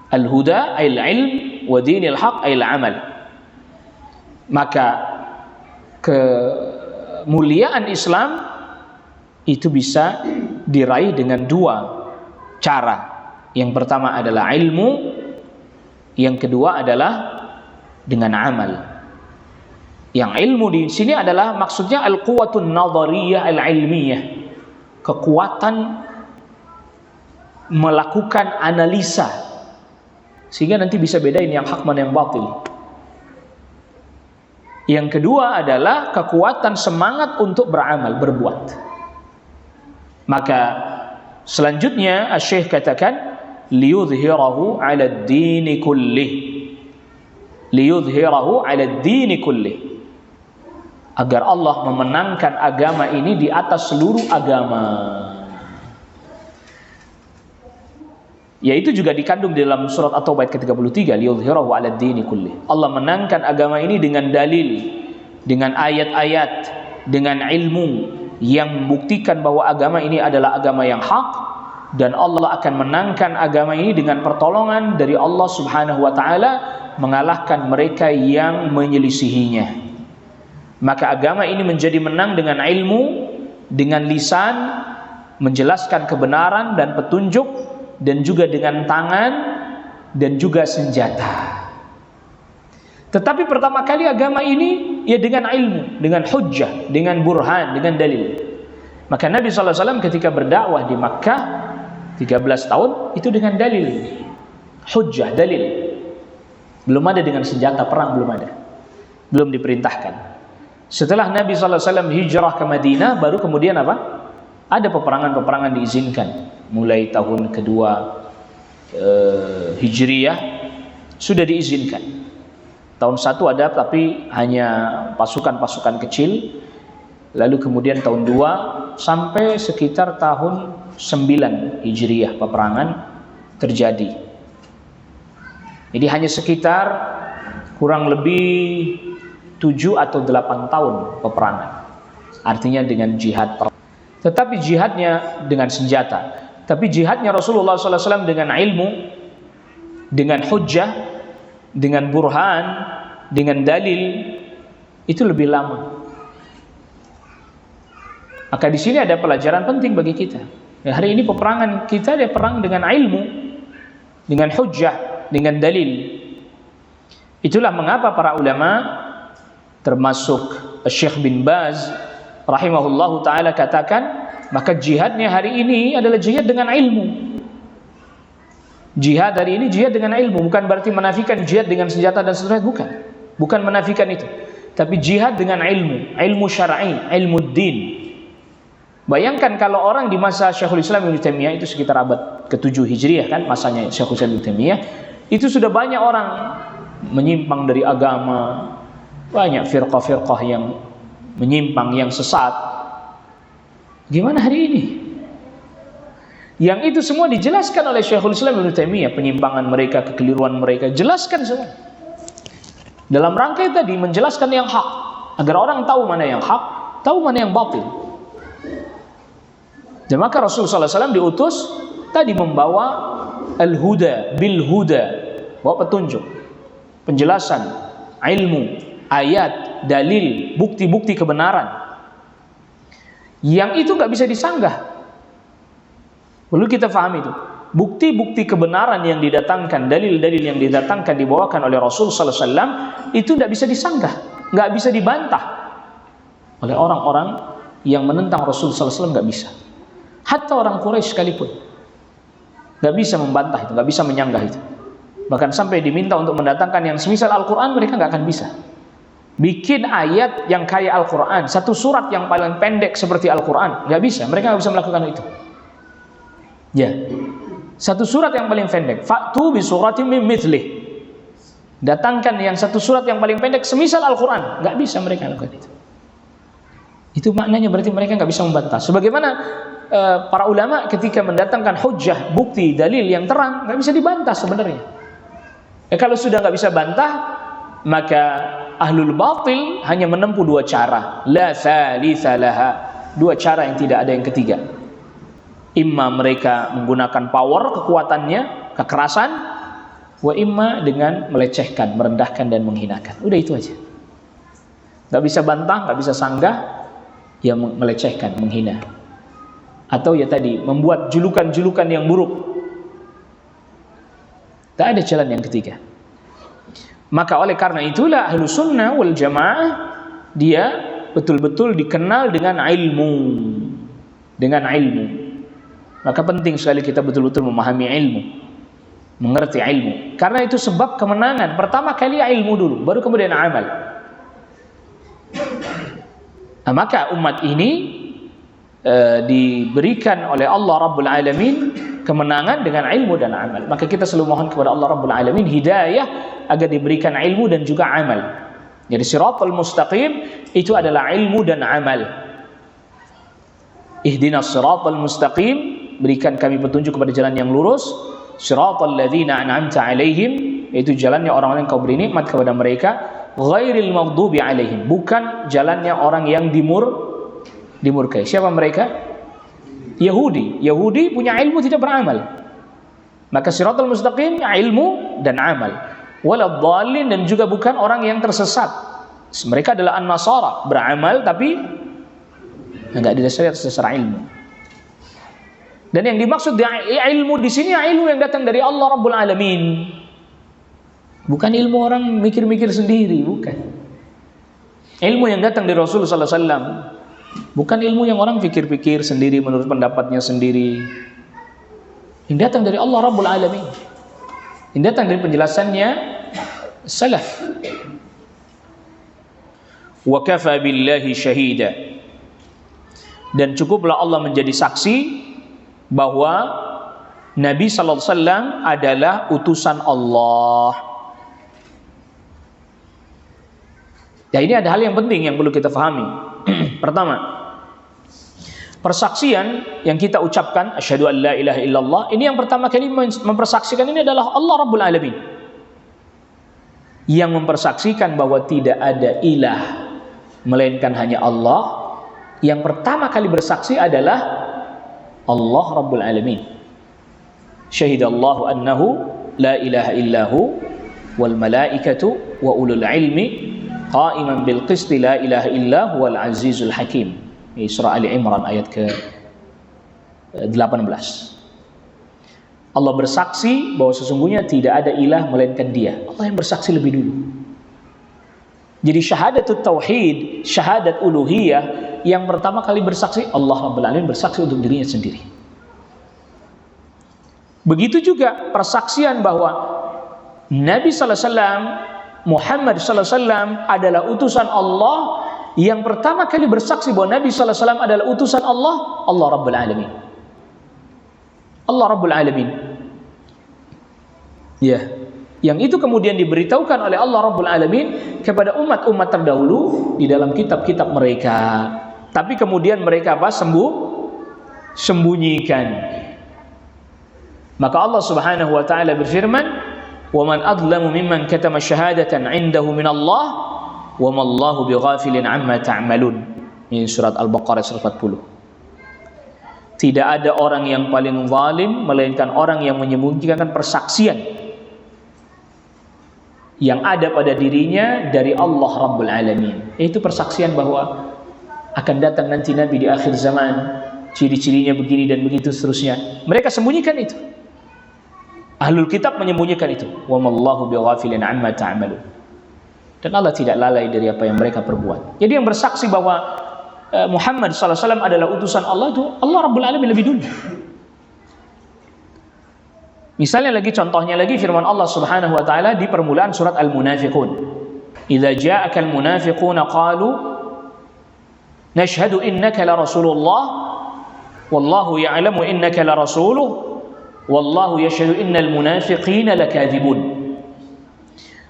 Al-huda al-ilm wa dinil haq al-amal. Maka kemuliaan Islam itu bisa diraih dengan dua cara. Yang pertama adalah ilmu, yang kedua adalah dengan amal. Yang ilmu di sini adalah maksudnya al-quwwatun nadhariyah al-ilmiyah, kekuatan melakukan analisa sehingga nanti bisa bedain yang hak mana yang batil. Yang kedua adalah kekuatan semangat untuk beramal, berbuat. Maka selanjutnya Syekh katakan liyudhhirahu 'ala ad-dini kullih. Liyudhhirahu 'ala ad-dini kullih. Agar Allah memenangkan agama ini di atas seluruh agama. Yaitu juga dikandung di dalam surat At-Taubah ke-33, liyudhhirahu 'ala ad-dini kullih. Allah menangkan agama ini dengan dalil, dengan ayat-ayat, dengan ilmu yang membuktikan bahwa agama ini adalah agama yang hak, dan Allah akan menangkan agama ini dengan pertolongan dari Allah Subhanahu wa taala, mengalahkan mereka yang menyelisihinya. Maka agama ini menjadi menang dengan ilmu, dengan lisan menjelaskan kebenaran dan petunjuk, dan juga dengan tangan dan juga senjata. Tetapi pertama kali agama ini ya dengan ilmu, dengan hujjah, dengan burhan, dengan dalil. Maka Nabi SAW ketika berdakwah di Makkah 13 tahun itu dengan dalil, hujjah, dalil. Belum ada dengan senjata perang, belum ada, belum diperintahkan. Setelah Nabi SAW hijrah ke Madinah, baru kemudian apa? Ada peperangan-peperangan diizinkan. Mulai tahun kedua Hijriyah sudah diizinkan. Tahun 1 ada, tapi hanya pasukan-pasukan kecil. Lalu kemudian tahun 2 sampai sekitar tahun 9 Hijriyah peperangan terjadi. Jadi hanya sekitar kurang lebih 7 atau 8 tahun peperangan. Artinya dengan jihad. Tetapi jihadnya dengan senjata. Tapi jihadnya Rasulullah SAW dengan ilmu, dengan hujjah, dengan burhan, dengan dalil, itu lebih lama. Maka di sini ada pelajaran penting bagi kita. Ya, hari ini peperangan kita ada perang dengan ilmu, dengan hujjah, dengan dalil. Itulah mengapa para ulama termasuk Syekh bin Baz rahimahullahu taala katakan, maka jihadnya hari ini adalah jihad dengan ilmu. Jihad hari ini jihad dengan ilmu, bukan berarti menafikan jihad dengan senjata dan seterusnya, bukan menafikan itu, tapi jihad dengan ilmu syar'i, ilmu din. Bayangkan kalau orang di masa Syekhul Islam Ibnu Taimiyah, itu sekitar abad ke-7 Hijriah kan, masanya Syekhul Islam Ibnu Taimiyah, itu sudah banyak orang menyimpang dari agama, banyak firqah-firqah yang menyimpang, yang sesat. Gimana hari ini? Yang itu semua dijelaskan oleh Syekhul Islam Ibnu Taimiyah, penyimpangan mereka, kekeliruan mereka, jelaskan semua. Dalam rangka tadi menjelaskan yang hak, agar orang tahu mana yang hak, tahu mana yang batil. Dan maka Rasulullah SAW diutus tadi membawa al-huda bil huda, bawa petunjuk, penjelasan, ilmu, ayat, dalil, bukti-bukti kebenaran. Yang itu nggak bisa disanggah. Perlu kita fahami itu. Bukti-bukti kebenaran yang didatangkan, dalil-dalil yang didatangkan, dibawakan oleh Rasul sallallahu alaihi wasallam, itu tidak bisa disanggah, nggak bisa dibantah oleh orang-orang yang menentang Rasul sallallahu alaihi wasallam, nggak bisa. Hatta orang Quraisy sekalipun nggak bisa membantah itu, nggak bisa menyanggah itu. Bahkan sampai diminta untuk mendatangkan yang semisal Al-Quran, mereka nggak akan bisa. Bikin ayat yang kayak Al-Quran, satu surat yang paling pendek seperti Al-Quran, nggak bisa. Mereka nggak bisa melakukan itu. Ya, satu surat yang paling pendek. Fa'tu bi suratin min mithlih. Datangkan yang satu surat yang paling pendek semisal Al-Quran, nggak bisa mereka lakukan itu. Itu maknanya berarti mereka nggak bisa membantah. Sebagaimana para ulama ketika mendatangkan hujjah, bukti, dalil yang terang, nggak bisa dibantah sebenarnya. Kalau sudah nggak bisa bantah, maka ahlul batil hanya menempuh dua cara, la thalitha laha, dua cara yang tidak ada yang ketiga. Imma mereka menggunakan power, kekuatannya, kekerasan, wa imma dengan melecehkan, merendahkan dan menghinakan. Udah itu aja. Nggak bisa bantah, nggak bisa sanggah, ya melecehkan, menghina. Atau ya tadi membuat julukan-julukan yang buruk. Tak ada jalan yang ketiga. Maka oleh karena itulah Ahlus Sunnah wal Jamaah dia betul-betul dikenal dengan ilmu. Dengan ilmu. Maka penting sekali kita betul-betul memahami ilmu, mengerti ilmu. Karena itu sebab kemenangan. Pertama kali ilmu dulu, baru kemudian amal. Nah, maka umat ini diberikan oleh Allah Rabbul Alamin kemenangan dengan ilmu dan amal. Maka kita selalu mohon kepada Allah Rabbul Alamin hidayah agar diberikan ilmu dan juga amal. Jadi siratal mustaqim itu adalah ilmu dan amal. Ihdinas siratal mustaqim, berikan kami petunjuk kepada jalan yang lurus. Siratal ladzina an'amta alaihim, yaitu jalannya orang-orang yang kau beri nikmat kepada mereka. Ghairil maghdubi alaihim, bukan jalannya orang yang dimurkai. Siapa mereka? Yahudi. Yahudi punya ilmu tidak beramal. Maka siratal mustaqim ilmu dan amal. Waladhdallin, dan juga bukan orang yang tersesat. Mereka adalah an-nasara, beramal tapi enggak didasari atas dasar ilmu. Dan yang dimaksud ilmu di sini ilmu yang datang dari Allah Rabbul Alamin. Bukan ilmu orang mikir-mikir sendiri, bukan. Ilmu yang datang dari Rasul sallallahu alaihi wasallam. Bukan ilmu yang orang pikir-pikir sendiri menurut pendapatnya sendiri. Yang datang dari Allah Rabbul Alamin. Yang datang dari penjelasannya salaf. Wa kafa billahi syahida. Dan cukuplah Allah menjadi saksi bahwa Nabi sallallahu alaihi wasallam adalah utusan Allah. Ya, ini ada hal yang penting yang perlu kita fahami. Pertama, persaksian yang kita ucapkan asyhadu an la ilaha illallah, ini yang pertama kali mempersaksikan ini adalah Allah Rabbul Alamin, yang mempersaksikan bahwa tidak ada ilah melainkan hanya Allah. Yang pertama kali bersaksi adalah Allah Rabbul Alamin. Syahidallahu annahu la ilaha illahu wal malaikatu wa ulul ilmi qa'iman bil qisti la ilaha illa huwal azizul hakim. Surah Ali Imran ayat ke-18. Allah bersaksi bahwa sesungguhnya tidak ada ilah melainkan Dia. Allah yang bersaksi lebih dulu. Jadi syahadatut tauhid, syahadat uluhiyah, yang pertama kali bersaksi Allah Rabbul Alamin, bersaksi untuk dirinya sendiri. Begitu juga persaksian bahwa Nabi sallallahu alaihi wasallam, Muhammad sallallahu alaihi wasallam adalah utusan Allah. Yang pertama kali bersaksi bahwa Nabi sallallahu alaihi wasallam adalah utusan Allah, Allah Rabbul Alamin. Allah Rabbul Alamin. Ya, yang itu kemudian diberitahukan oleh Allah Rabbul Alamin kepada umat-umat terdahulu di dalam kitab-kitab mereka. Tapi kemudian mereka apa? Sembunyikan. Maka Allah Subhanahu wa taala berfirman, "Wa man adlamu mimman katama syahadatan 'indahu min Allah, wa ma Allahu bighafilin 'amma ta'malun." Ini surat Al-Baqarah 140. Tidak ada orang yang paling zalim melainkan orang yang menyembunyikan persaksian yang ada pada dirinya dari Allah Rabbul Alamin. Itu persaksian bahwa akan datang nanti Nabi di akhir zaman, ciri-cirinya begini dan begitu seterusnya. Mereka sembunyikan itu. Ahlul kitab menyembunyikan itu. Wa mallahu bighafilin 'amma ta'malun. Dan Allah tidak lalai dari apa yang mereka perbuat. Jadi yang bersaksi bahwa Muhammad sallallahu alaihi wasallam adalah utusan Allah itu Allah Rabbul Alamin lebih dulu. Misalnya lagi, contohnya lagi firman Allah Subhanahu wa taala di permulaan surat Al-Munafiqun. Idza ja'aka al-munafiquna qalu nashhadu innaka la rasulullah wallahu ya'lamu innaka la rasuluh wallahu yashhadu innal munafiqina lakadzibun.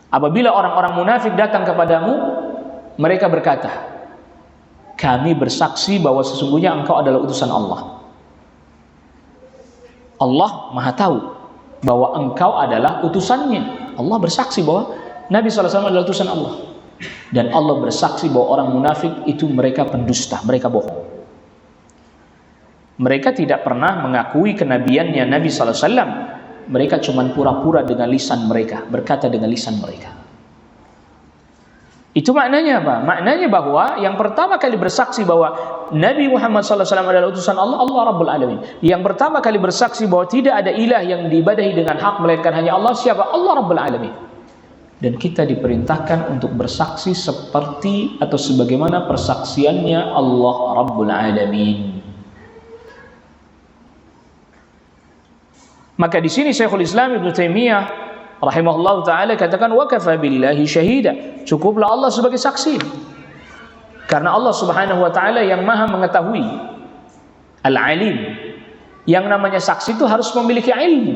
Apabila orang-orang munafik datang kepadamu, mereka berkata, kami bersaksi bahwa sesungguhnya engkau adalah utusan Allah. Allah Maha tahu bahwa engkau adalah utusannya. Allah bersaksi bahwa Nabi SAW adalah utusan Allah. Dan Allah bersaksi bahwa orang munafik itu mereka pendusta, mereka bohong. Mereka tidak pernah mengakui kenabiannya Nabi SAW. Mereka cuma pura-pura dengan lisan mereka, berkata dengan lisan mereka. Itu maknanya apa? Maknanya bahwa yang pertama kali bersaksi bahwa Nabi Muhammad SAW adalah utusan Allah, Allah Rabbul Alamin. Yang pertama kali bersaksi bahwa tidak ada ilah yang diibadahi dengan hak melainkan hanya Allah, siapa? Allah Rabbul Alamin. Dan kita diperintahkan untuk bersaksi seperti atau sebagaimana persaksiannya Allah Rabbul Alamin. Maka di sini Syekhul Islam Ibnu Taimiyah rahimahullahu taala katakan wa kafa billahi syahida. Cukuplah Allah sebagai saksi. Karena Allah Subhanahu wa taala yang Maha mengetahui, Al-Alim. Yang namanya saksi itu harus memiliki ilmu.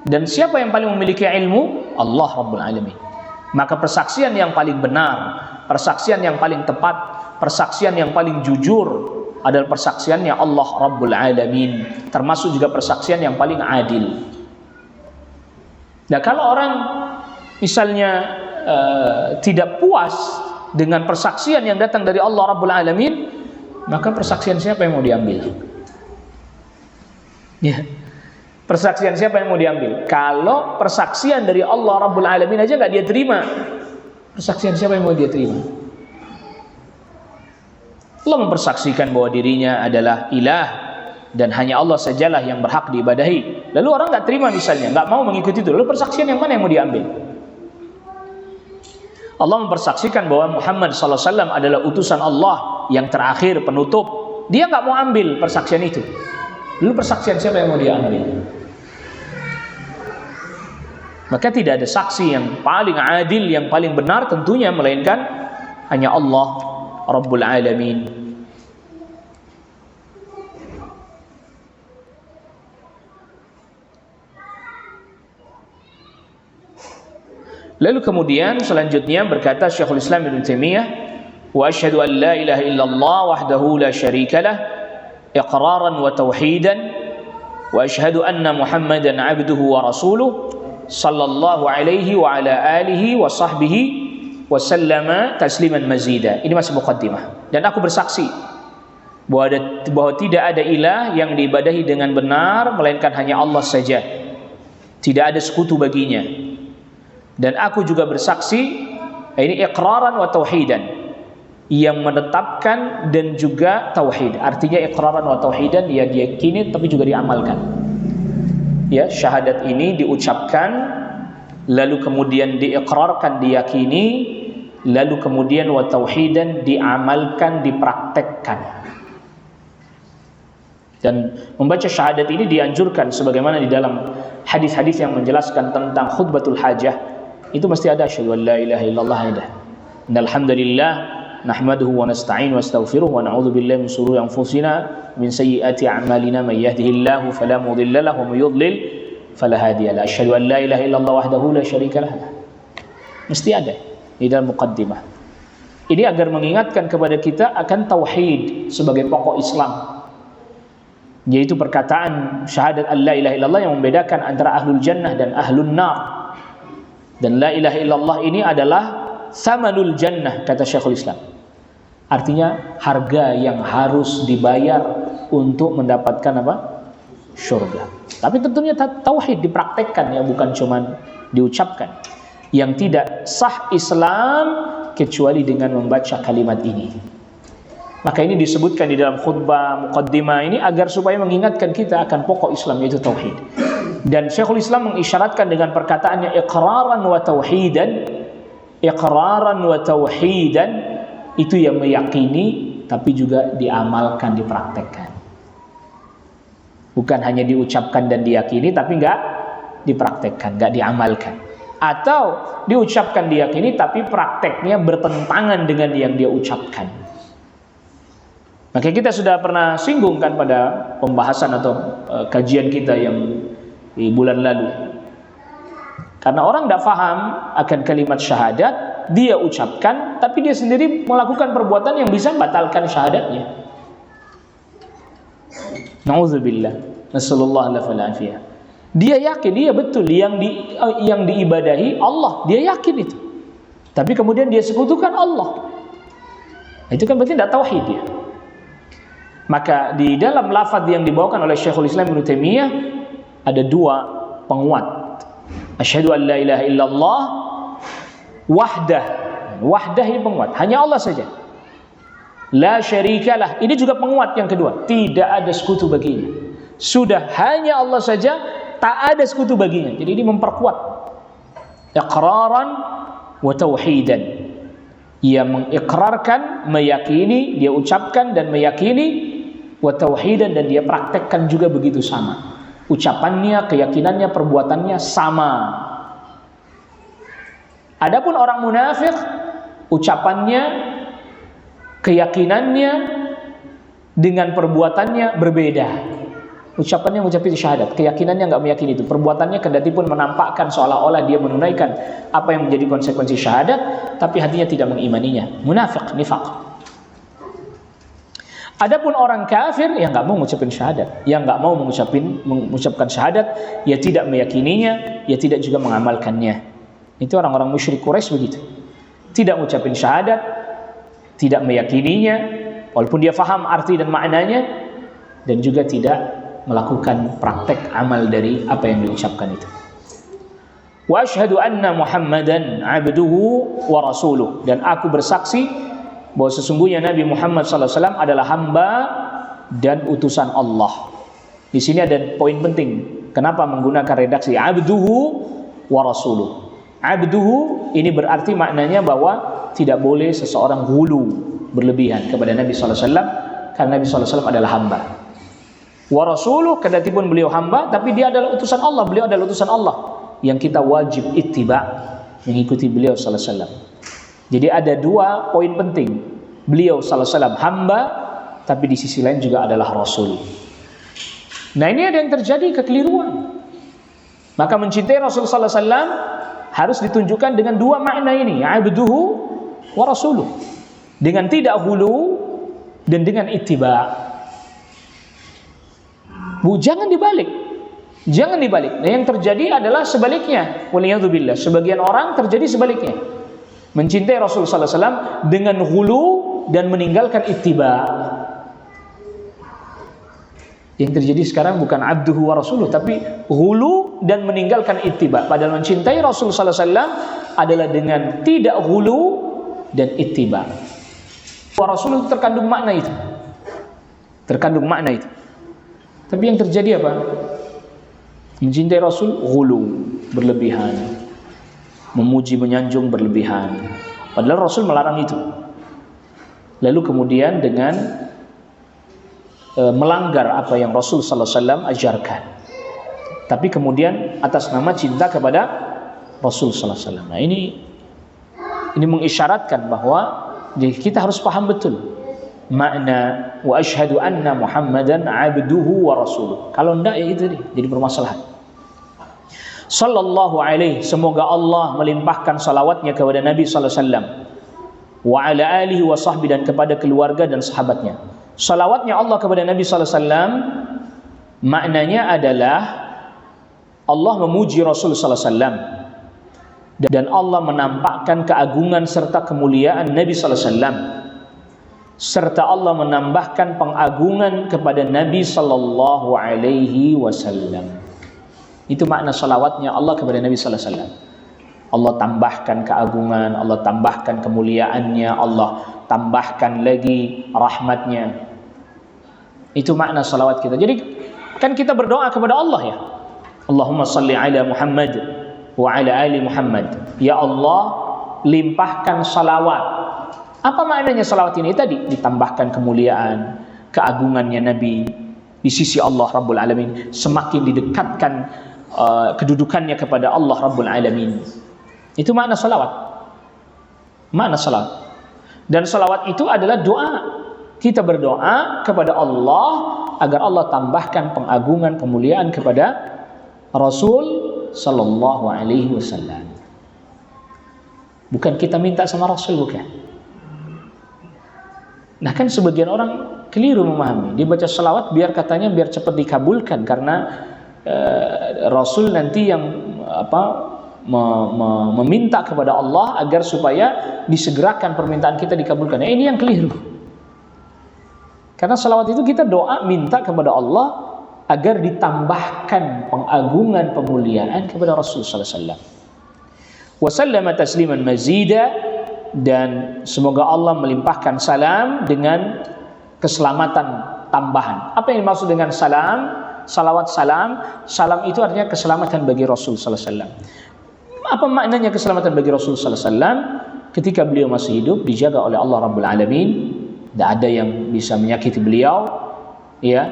Dan siapa yang paling memiliki ilmu? Allah Rabbul Alamin. Maka persaksian yang paling benar, persaksian yang paling tepat, persaksian yang paling jujur adalah persaksiannya Allah Rabbul Alamin, termasuk juga persaksian yang paling adil. Nah, kalau orang misalnya tidak puas dengan persaksian yang datang dari Allah Rabbul Alamin, maka persaksian siapa yang mau diambil? Ya, persaksian siapa yang mau diambil? Kalau persaksian dari Allah Rabbul Alamin aja nggak dia terima, persaksian siapa yang mau dia terima? Allah mempersaksikan bahwa dirinya adalah ilah dan hanya Allah sajalah yang berhak diibadahi. Lalu orang nggak terima misalnya, nggak mau mengikuti itu. Lalu persaksian yang mana yang mau diambil? Allah mempersaksikan bahwa Muhammad SAW adalah utusan Allah yang terakhir, penutup. Dia nggak mau ambil persaksian itu. Lalu persaksian siapa yang mau dia ambil? Maka tidak ada saksi yang paling adil, yang paling benar tentunya melainkan hanya Allah Rabbul Alamin. Lalu kemudian selanjutnya berkata Syekhul Islam Ibnu Taimiyah, wa asyhadu an la ilaha illallah wahdahu la syarika lah iqraran wa tauhidan wa asyhadu anna Muhammadan abduhu wa rasuluh sallallahu alaihi wa ala alihi wa sahbihi wa sallama tasliman mazida. Ini masih muqaddimah. Dan aku bersaksi bahwa tidak ada ilah yang diibadahi dengan benar melainkan hanya Allah saja. Tidak ada sekutu baginya. Dan aku juga bersaksi, ini iqraran wa tauhidan, yang menetapkan dan juga tauhid. Artinya iqraran wa tauhidan, ya diyakini tapi juga diamalkan. ya, syahadat ini diucapkan, lalu kemudian diikrarkan, diyakini, lalu kemudian wa tauhidan diamalkan, dipraktekkan. Dan membaca syahadat ini dianjurkan sebagaimana di dalam hadis-hadis yang menjelaskan tentang khutbatul hajah. Itu mesti ada asyhadu an la ilaha illallah ada. Innal hamdalillah nahmaduhu wa nasta'in wa astaghfiruh wa na'udzu billahi min shururi anfusina min sayyiati a'malina may yahdihillahu fala mudilla lahu wa may yudlil fala hadiya lahu. Asyhadu an la ilaha illallah wahdahu la syarika lah. Mesti ada di dalam muqaddimah. Ini agar mengingatkan kepada kita akan tauhid sebagai pokok Islam, yaitu perkataan syahadat la ilaha illallah yang membedakan antara ahlul jannah dan ahlun nar. Dan la ilaha illallah ini adalah thamanul jannah, kata Syekhul Islam. Artinya harga yang harus dibayar untuk mendapatkan apa? Surga. Tapi tentunya tauhid dipraktekkan, ya, bukan cuma diucapkan. Yang tidak sah Islam kecuali dengan membaca kalimat ini. Maka ini disebutkan di dalam khutbah muqaddimah ini agar supaya mengingatkan kita akan pokok Islam, yaitu tauhid. Dan Syekhul Islam mengisyaratkan dengan perkataannya iqraran wa tauhidan. Iqraran wa tauhidan itu yang meyakini tapi juga diamalkan, dipraktekkan. Bukan hanya diucapkan dan diyakini tapi enggak dipraktekkan, enggak diamalkan. Atau diucapkan, diyakini tapi prakteknya bertentangan dengan yang dia ucapkan. Maka kita sudah pernah singgungkan pada pembahasan atau kajian kita yang di bulan lalu. Karena orang tidak paham akan kalimat syahadat, dia ucapkan, tapi dia sendiri melakukan perbuatan yang bisa membatalkan syahadatnya. Nauzubillah, nasallallahu alaihi wasallam. Dia yakin, dia betul yang diibadahi Allah, dia yakin itu. Tapi kemudian dia sekutukan Allah. Itu kan berarti tidak tauhid dia. Maka di dalam lafaz yang dibawakan oleh Syekhul Islam Ibnu Taimiyah ada dua penguat. Asyhadu an la ilaha illallah wahdah. Wahdah ini penguat, hanya Allah saja. La syarikalah, ini juga penguat yang kedua, tidak ada sekutu baginya. Sudah hanya Allah saja, tak ada sekutu baginya. Jadi ini memperkuat iqraran wa tauhidan. Ia mengikrarkan, meyakini, dia ucapkan dan meyakini, wa tauhidan, dan dia praktekkan juga begitu sama. Ucapannya, keyakinannya, perbuatannya sama. Adapun orang munafik, ucapannya, keyakinannya dengan perbuatannya berbeda. Ucapannya mengucapkan syahadat, keyakinannya enggak meyakini itu. Perbuatannya kendati pun menampakkan seolah-olah dia menunaikan apa yang menjadi konsekuensi syahadat, tapi hatinya tidak mengimaninya. Munafik, nifaq. Adapun orang kafir yang enggak mau mengucapkan syahadat, yang enggak mau mengucapkan syahadat, ia tidak meyakininya, ia tidak juga mengamalkannya. Itu orang-orang musyrik Quraisy begitu. Tidak mengucapkan syahadat, tidak meyakininya, walaupun dia faham arti dan maknanya, dan juga tidak melakukan praktek amal dari apa yang diucapkan itu. Wa asyhadu anna Muhammadan abduhu wa rasuluh, dan aku bersaksi bahwa sesungguhnya Nabi Muhammad SAW adalah hamba dan utusan Allah. Di sini ada poin penting. Kenapa menggunakan redaksi abduhu wa rasuluh? Abduhu ini berarti maknanya bahwa tidak boleh seseorang hulu, berlebihan kepada Nabi SAW, karena Nabi SAW adalah hamba. Wa rasuluh, kendati pun beliau hamba, tapi dia adalah utusan Allah. Beliau adalah utusan Allah yang kita wajib ittiba, mengikuti beliau sallallahu alaihi wasallam. Jadi ada dua poin penting. Beliau sallallahu alaihi wasallam hamba, tapi di sisi lain juga adalah rasul. Nah, ini ada yang terjadi kekeliruan. Maka mencintai Rasul sallallahu alaihi wasallam harus ditunjukkan dengan dua makna ini, abduhu wa rasuluh. Dengan tidak hulu dan dengan ittiba. Jangan dibalik. Jangan dibalik. Nah, yang terjadi adalah sebaliknya. Waliyadzubillah. Sebagian orang terjadi sebaliknya. Mencintai Rasul sallallahu alaihi wasallam dengan hulu dan meninggalkan ittiba. Yang terjadi sekarang bukan abduhu wa rasuluh, tapi hulu dan meninggalkan ittiba. Padahal mencintai Rasul sallallahu alaihi wasallam adalah dengan tidak hulu dan ittiba. Wa rasuluh terkandung makna itu. Terkandung makna itu. Tapi yang terjadi apa? Mencintai Rasul ghulu, berlebihan. Memuji menyanjung berlebihan. Padahal Rasul melarang itu. Lalu kemudian dengan melanggar apa yang Rasul sallallahu alaihi wasallam ajarkan. Tapi kemudian atas nama cinta kepada Rasul sallallahu alaihi wasallam. Nah, ini mengisyaratkan bahwa kita harus paham betul makna wa asyhadu anna Muhammadan abduhu wa rasuluh. Kalau enggak ya itu jadi permasalahan. Sallallahu alaihi, semoga Allah melimpahkan salawatnya kepada Nabi sallallahu alaihi wasallam wa ala alihi wa sahbihi, dan kepada keluarga dan sahabatnya. Salawatnya Allah kepada Nabi sallallahu alaihi wasallam maknanya adalah Allah memuji Rasul sallallahu alaihi wasallam dan Allah menampakkan keagungan serta kemuliaan Nabi sallallahu alaihi wasallam, serta Allah menambahkan pengagungan kepada Nabi sallallahu alaihi wasallam. Itu makna salawatnya Allah kepada Nabi sallallahu alaihi wasallam. Allah tambahkan keagungan, Allah tambahkan kemuliaannya, Allah tambahkan lagi rahmatnya. Itu makna salawat kita. Jadi kan kita berdoa kepada Allah ya. Allahumma salli ala Muhammad wa ala ali Muhammad. Ya Allah, limpahkan salawat. Apa maknanya salawat ini? Tadi ditambahkan kemuliaan, keagungannya Nabi di sisi Allah Rabbul Alamin, semakin didekatkan kedudukannya kepada Allah Rabbul Alamin. Itu makna salawat. Makna salawat. Dan salawat itu adalah doa. Kita berdoa kepada Allah agar Allah tambahkan pengagungan, kemuliaan kepada Rasul sallallahu alaihi wasallam. Bukan kita minta sama Rasul, bukan. Nah kan sebagian orang keliru memahami. Dia baca salawat biar katanya biar cepat dikabulkan, karena Rasul nanti yang meminta kepada Allah agar supaya disegerakan permintaan kita dikabulkan. Ini yang keliru. Karena salawat itu kita doa minta kepada Allah agar ditambahkan pengagungan, pemuliaan kepada Rasul sallallahu alaihi wasallam. Wa sallama tasliman mazida, dan semoga Allah melimpahkan salam dengan keselamatan tambahan. Apa yang dimaksud dengan salam? Salawat salam. Salam itu artinya keselamatan bagi Rasul sallallahu alaihi wasallam. Apa maknanya keselamatan bagi Rasul sallallahu alaihi wasallam? Ketika beliau masih hidup dijaga oleh Allah Rabbul Alamin. Tidak ada yang bisa menyakiti beliau, ya,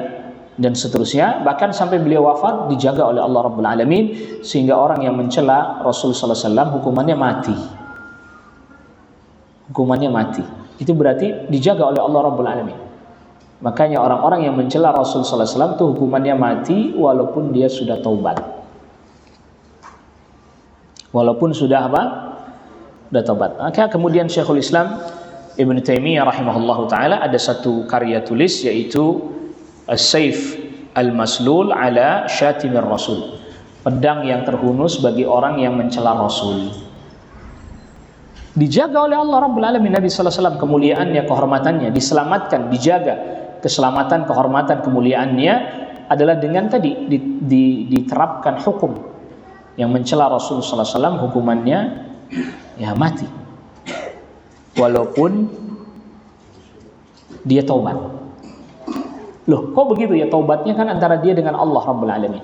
dan seterusnya. Bahkan sampai beliau wafat dijaga oleh Allah Rabbul Alamin, sehingga orang yang mencela Rasul sallallahu alaihi wasallam hukumannya mati. Hukumannya mati. Itu berarti dijaga oleh Allah Rabbul Alamin. Makanya orang-orang yang mencela Rasul sallallahu alaihi wasallam itu hukumannya mati walaupun dia sudah taubat. Walaupun sudah apa? Sudah taubat. Maka kemudian Syekhul Islam Ibn Taimiyah rahimahullahu ta'ala ada satu karya tulis, yaitu As-Saif Al-Maslul ala Syatimir Rasul, pedang yang terhunus bagi orang yang mencela Rasul. Dijaga oleh Allah Rabbul Alamin, Nabi sallallahu alaihi wasallam, kemuliaannya, kehormatannya diselamatkan, dijaga. Keselamatan, kehormatan, kemuliaannya adalah dengan tadi diterapkan hukum. Yang mencela Rasul sallallahu alaihi wasallam hukumannya ya mati. Walaupun dia taubat. Loh, kok begitu ya? Taubatnya kan antara dia dengan Allah Rabbul Alamin.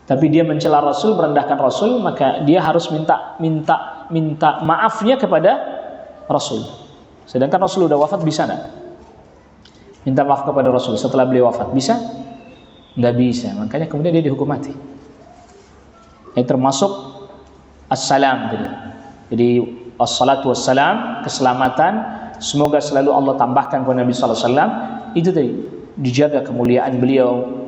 Tapi dia mencela Rasul, merendahkan Rasul, maka dia harus minta maafnya kepada Rasul. Sedangkan Rasul sudah wafat, bisa enggak? Minta maaf kepada Rasul setelah beliau wafat, bisa? Enggak bisa. Makanya kemudian dia dihukum mati. Ini termasuk as-salam tadi. Jadi assalatu wassalam, keselamatan, semoga selalu Allah tambahkan kepada Nabi sallallahu alaihi wasallam. Itu tadi, dijaga kemuliaan beliau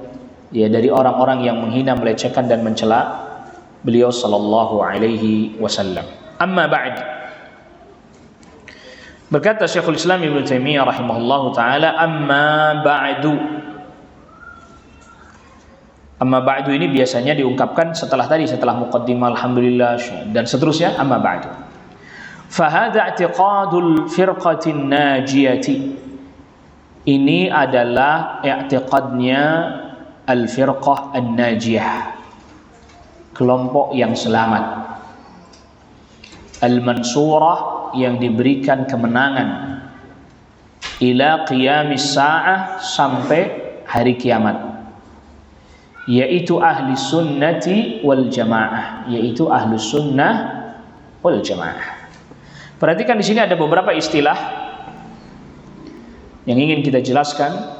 ya dari orang-orang yang menghina, melecehkan dan mencela beliau sallallahu alaihi wasallam. Amma ba'd. Berkata Syekhul Islam Ibnu Taimiyah rahimahullahu taala, amma ba'du. Amma ba'du ini biasanya diungkapkan setelah muqaddimah alhamdulillah dan seterusnya. Amma ba'du. Fahada i'tiqadul firqatin najiyati. Ini adalah i'tiqadnya al-firqah an-najiyah, kelompok yang selamat, al-mansurah, yang diberikan kemenangan, ila qiyamis sa'ah, sampai hari kiamat. yaitu ahli sunnati wal jamaah, yaitu ahli sunnah wal jamaah. Perhatikan di sini ada beberapa istilah yang ingin kita jelaskan.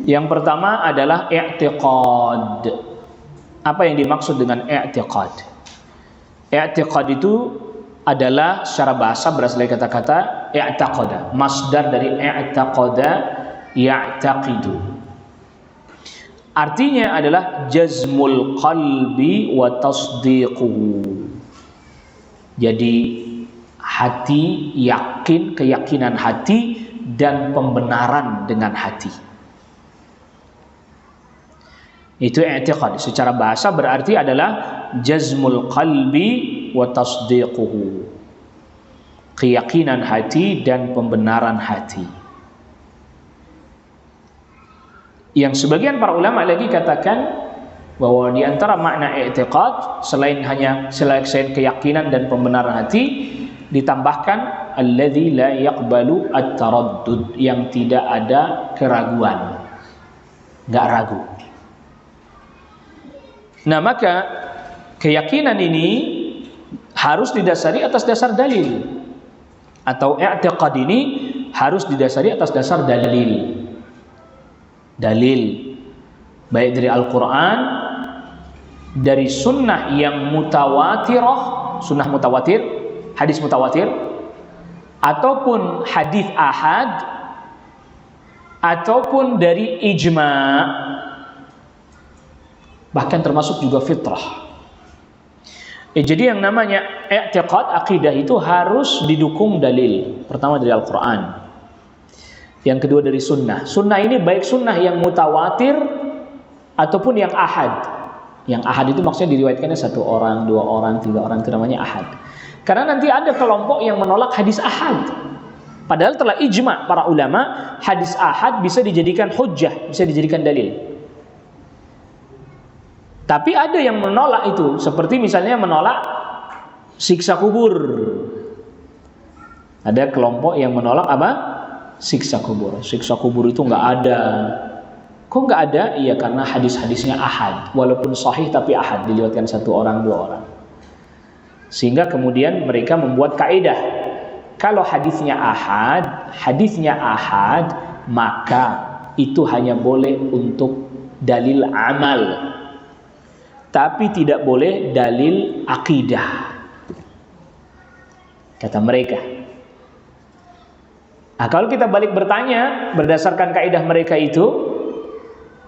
Yang pertama adalah i'tiqad. Apa yang dimaksud dengan i'tiqad? I'tiqad itu adalah secara bahasa berasal dari kata-kata i'taqada, masdar dari i'taqada ya'taqidu. Artinya adalah jazmul qalbi wa tasdiquhu. Jadi hati yakin, keyakinan hati dan pembenaran dengan hati. Itu i'tiqad. Secara bahasa berarti adalah jazmul qalbi wa tasdiquhu. Keyakinan hati dan pembenaran hati. Yang sebagian para ulama lagi katakan bahwa di antara makna i'tiqad selain keyakinan dan pembenaran hati, ditambahkan alladzi la yaqbalu at-taraddud, yang tidak ada keraguan, enggak ragu. Nah, maka keyakinan ini harus didasari atas dasar dalil, atau i'tiqad ini harus didasari atas dasar dalil. Dalil baik dari Al-Quran, dari sunnah yang mutawatirah, sunnah mutawatir, hadis mutawatir, ataupun hadis ahad, ataupun dari ijma', bahkan termasuk juga fitrah. Jadi yang namanya i'tiqad, akidah itu harus didukung dalil. Pertama dari Al-Quran, yang kedua dari sunnah. Sunnah ini baik sunnah yang mutawatir ataupun yang ahad. Yang ahad itu maksudnya diriwayatkannya 1 orang, 2 orang, 3 orang, itu namanya ahad. Karena nanti ada kelompok yang menolak hadis ahad. Padahal telah ijma' para ulama, hadis ahad bisa dijadikan hujjah, bisa dijadikan dalil. Tapi ada yang menolak itu, seperti misalnya menolak siksa kubur. Ada kelompok yang menolak apa? Siksa kubur. Siksa kubur itu nggak ada. Kok nggak ada? Iya, karena hadis-hadisnya ahad. Walaupun sahih tapi ahad, diriwayatkan 1 orang, 2 orang. Sehingga kemudian mereka membuat kaidah, kalau hadisnya ahad, maka itu hanya boleh untuk dalil amal, tapi tidak boleh dalil akidah, kata mereka. Nah, kalau kita balik bertanya berdasarkan kaidah mereka itu,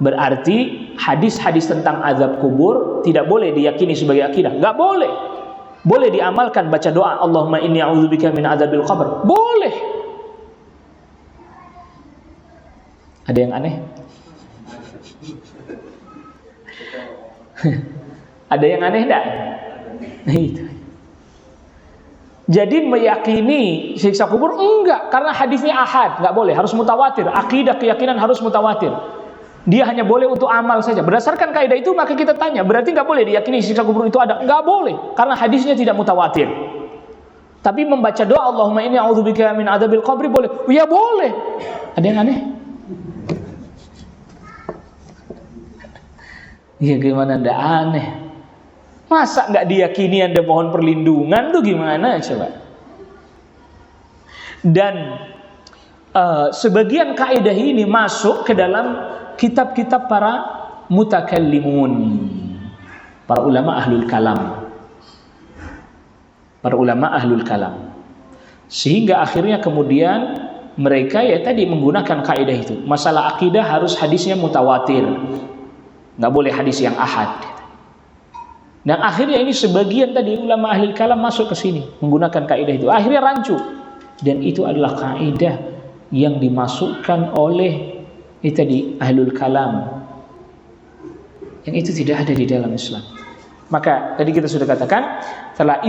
berarti hadis-hadis tentang azab kubur tidak boleh diyakini sebagai akidah. Nggak boleh. Boleh diamalkan, baca doa Allahumma inni a'udzubika min adzabil qabr. Boleh. Ada yang aneh? Ada yang aneh enggak? Itu. Jadi meyakini siksa kubur enggak, karena hadisnya ahad, enggak boleh, harus mutawatir. Akidah, keyakinan harus mutawatir. Dia hanya boleh untuk amal saja. Berdasarkan kaidah itu maka kita tanya, berarti enggak boleh diyakini siksa kubur itu ada? Enggak boleh, karena hadisnya tidak mutawatir. Tapi membaca doa Allahumma inni a'udzubika min adzabil qabri boleh? Ya boleh. Ada yang aneh? Ya gimana enggak aneh? Masa enggak diyakini Anda mohon perlindungan tuh gimana coba? Dan sebagian kaidah ini masuk ke dalam kitab-kitab para mutakallimun, para ulama ahlul kalam. Para ulama ahlul kalam. Sehingga akhirnya kemudian mereka ya tadi menggunakan kaidah itu. Masalah akidah harus hadisnya mutawatir. Enggak boleh hadis yang ahad. Dan akhirnya ini sebagian tadi ulama ahli kalam masuk ke sini menggunakan kaidah itu. Akhirnya rancu. Dan itu adalah kaidah yang dimasukkan oleh itu tadi ahlul kalam. Yang itu tidak ada di dalam Islam. Maka tadi kita sudah katakan telah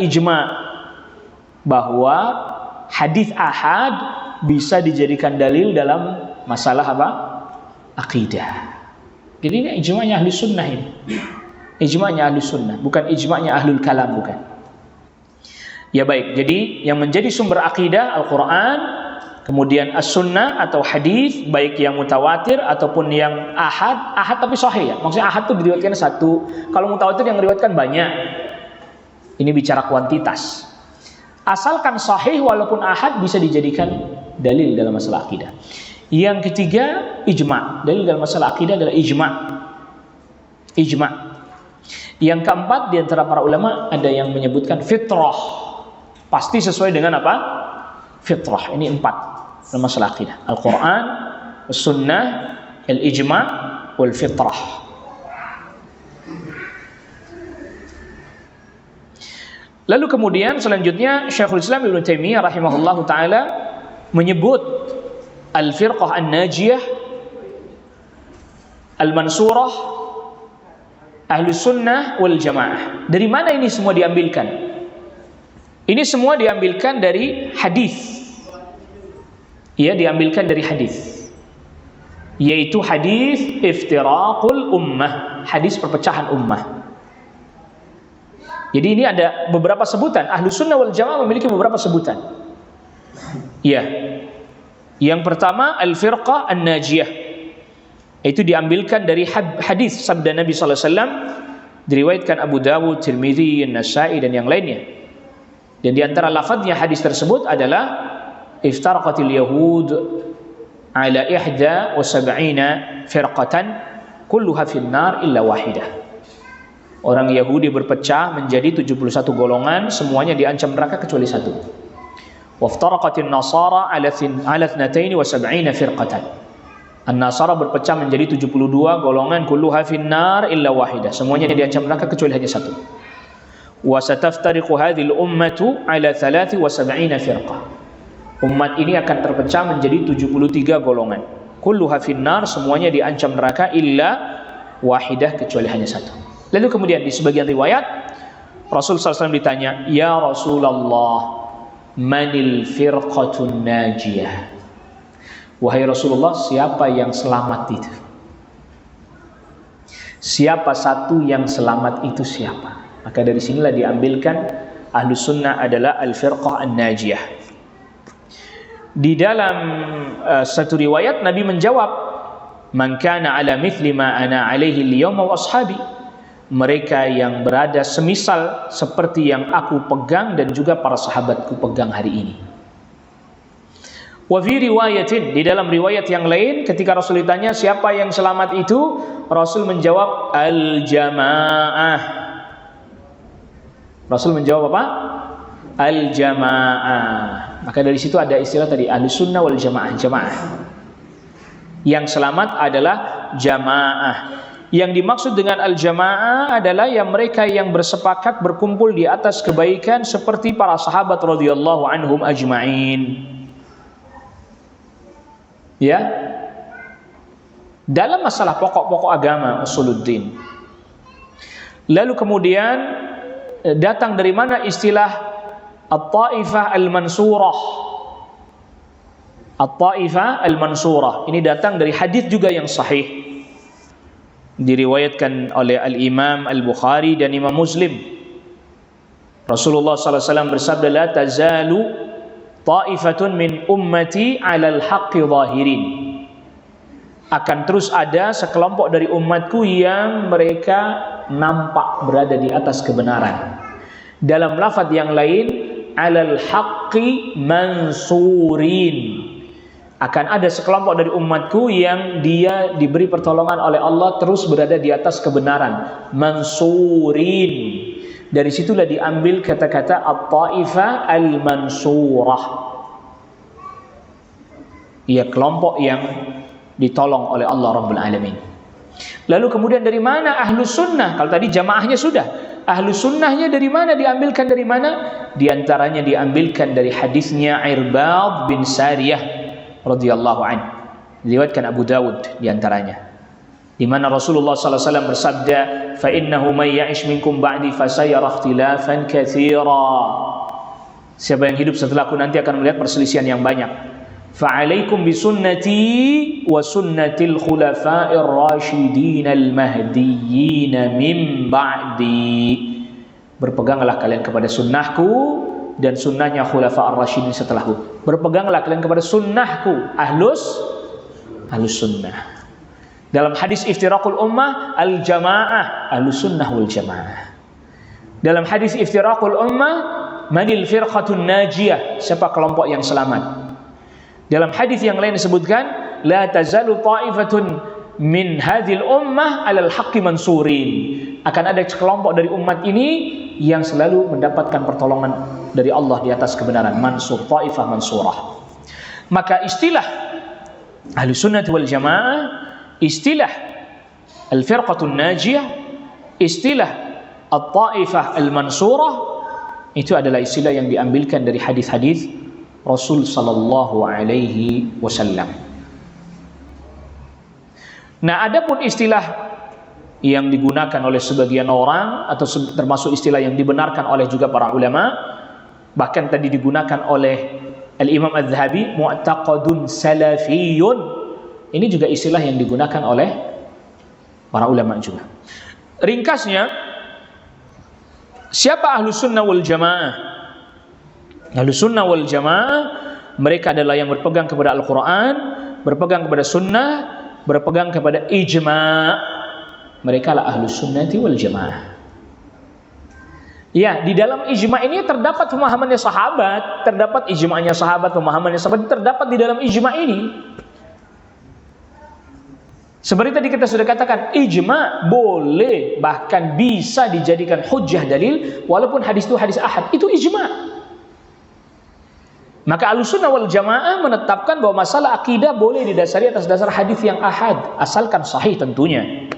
ijma bahwa hadis ahad bisa dijadikan dalil dalam masalah apa? Akidah. Jadi ini ijma'nya ahli sunnah ini. Ijma'nya ahli sunnah, bukan ijma'nya ahlul kalam, bukan. Ya baik, jadi yang menjadi sumber akidah Al-Quran, Kemudian as-sunnah atau hadis, baik yang mutawatir ataupun yang ahad tapi sahih ya. Maksudnya ahad itu diriwayatkan satu, kalau mutawatir yang diriwayatkan banyak. Ini bicara kuantitas. Asalkan sahih walaupun ahad bisa dijadikan dalil dalam masalah akidah. Yang ketiga, ijma'. Dalil dalam masalah akidah adalah ijma'. Ijma'. Yang keempat, di antara para ulama ada yang menyebutkan fitrah. Pasti sesuai dengan apa? Fitrah. Ini 4 dalam masalah akidah. Al-Quran, As-Sunnah, Al-Ijma', Wal-Fitrah. Lalu kemudian selanjutnya Syekhul Islam Ibnu Taimiyah rahimahullahu taala menyebut al-firqah an-najiyah, al-mansurah, Ahlus Sunnah wal Jamaah. Dari mana ini semua diambilkan? Ini semua diambilkan dari hadis. Ya, diambilkan dari hadis. Yaitu hadis iftiraqul ummah, hadis perpecahan ummah. Jadi ini ada beberapa sebutan. Ahlus Sunnah wal Jamaah memiliki beberapa sebutan. Ya. Yang pertama al-firqah an-najiyah. Itu diambilkan dari hadis sabda Nabi sallallahu alaihi wasallam, diriwayatkan Abu Dawud, Tirmidzi, An-Nasa'i dan yang lainnya. Dan di antara lafadznya hadis tersebut adalah iftaraqatil yahud ala 71 firqatan kulluha finnar illa wahidah. Orang Yahudi berpecah menjadi 71 golongan, semuanya diancam neraka kecuali satu. Waftaraqatin nasara ala 72 firqatan. An-Nasara berpecah menjadi 72 golongan, kulluha finnar illa wahidah. Semuanya diancam neraka kecuali hanya satu. Wa sataftariqu hadhil ummatu ala 73 firqah. Umat ini akan terpecah menjadi 73 golongan. Kulluha finnar, semuanya diancam neraka illa wahidah, kecuali hanya satu. Lalu kemudian di sebagian riwayat Rasul SAW ditanya, "Ya Rasulullah, manil firqatun najiyah?" Wahai Rasulullah, siapa yang selamat itu? Siapa satu yang selamat itu siapa? Maka dari sinilah diambilkan Ahlus Sunnah adalah al-firqah an-najiyah. Di dalam satu riwayat Nabi menjawab, "Man kana ala mithli ma ana alaihi al-yawma wa ashabi." Mereka yang berada semisal seperti yang aku pegang dan juga para sahabatku pegang hari ini. Wa fi riwayatin, di dalam riwayat yang lain ketika Rasul ditanya siapa yang selamat itu, Rasul menjawab al-jamaah. Rasul menjawab apa? Al-jamaah. Maka dari situ ada istilah tadi Ahlus Sunnah wal Jamaah, jamaah. Yang selamat adalah jamaah. Yang dimaksud dengan al-jamaah adalah yang mereka yang bersepakat berkumpul di atas kebaikan seperti para sahabat radhiyallahu anhum ajma'in. Ya. Dalam masalah pokok-pokok agama usuluddin. Lalu kemudian datang dari mana istilah At-Ta'ifah Al-Mansurah? At-Ta'ifah Al-Mansurah ini datang dari hadis juga yang sahih, diriwayatkan oleh Al-Imam Al-Bukhari dan Imam Muslim. Rasulullah SAW bersabda, "La tazalu ta'ifatun min ummati 'alal haqqi zahirin." Akan terus ada sekelompok dari umatku yang mereka nampak berada di atas kebenaran. Dalam lafaz yang lain, 'alal haqqi mansurin. Akan ada sekelompok dari umatku yang dia diberi pertolongan oleh Allah terus berada di atas kebenaran. Mansurin. Dari situlah diambil kata-kata at-ta'ifah al-mansurah. Ia kelompok yang ditolong oleh Allah Rabbul Alamin. Lalu kemudian dari mana Ahlus Sunnah? Kalau tadi jamaahnya sudah. Ahlus Sunnahnya dari mana? Diambilkan dari mana? Di antaranya diambilkan dari hadisnya Irbad bin Sariyah radhiyallahu anhu, diriwayatkan Abu Dawud di antaranya, di mana Rasulullah sallallahu alaihi wasallam bersabda, "Fa innahu may ya'ish minkum ba'di fa sayara ikhtilafan katsira." Siapa yang hidup setelahku nanti akan melihat perselisihan yang banyak. Fa 'alaikum bi sunnati wa sunnatil khulafa'ir rasyidin al-mahdiyyin min ba'di. Berpeganglah kalian kepada sunnahku dan sunnahnya khulafa ar-rasyidin setelahku. Berpeganglah kalian kepada sunnahku, ahlus sunnah. Dalam hadis iftiraqul ummah, al-jamaah, ahlus sunnah wal jamaah. Dalam hadis iftiraqul ummah, manil firqatun najiyah, siapa kelompok yang selamat. Dalam hadis yang lain disebutkan, la tazalu ta'ifatun min hadhil ummah alal haqqi mansurin. Akan ada kelompok dari umat ini yang selalu mendapatkan pertolongan dari Allah di atas kebenaran. Mansur, ta'ifah mansurah. Maka istilah ahlus sunnah wal jamaah, istilah al-firqatun najiyah, istilah at-ta'ifah al-mansurah, itu adalah istilah yang diambilkan dari hadis-hadis Rasul sallallahu alaihi wasallam. Nah, adapun istilah yang digunakan oleh sebagian orang atau termasuk istilah yang dibenarkan oleh juga para ulama, bahkan tadi digunakan oleh Al-Imam Az-Zahabi, mu'taqadun salafiyun. Ini juga istilah yang digunakan oleh para ulama juga. Ringkasnya, siapa ahlus sunnah wal jamaah? Ahlus sunnah wal jamaah, mereka adalah yang berpegang kepada Al-Quran, berpegang kepada sunnah, berpegang kepada ijma'. Mereka lah ahlus sunnati wal jamaah. Ya, di dalam ijma' ini terdapat pemahamannya sahabat, terdapat ijma'nya sahabat, pemahamannya sahabat terdapat di dalam ijma' ini. Seperti tadi kita sudah katakan, ijma' boleh bahkan bisa dijadikan hujjah dalil walaupun hadis itu hadis ahad, itu ijma'. Maka Ahlussunnah wal Jamaah menetapkan bahwa masalah akidah boleh didasari atas dasar hadis yang ahad, asalkan sahih tentunya.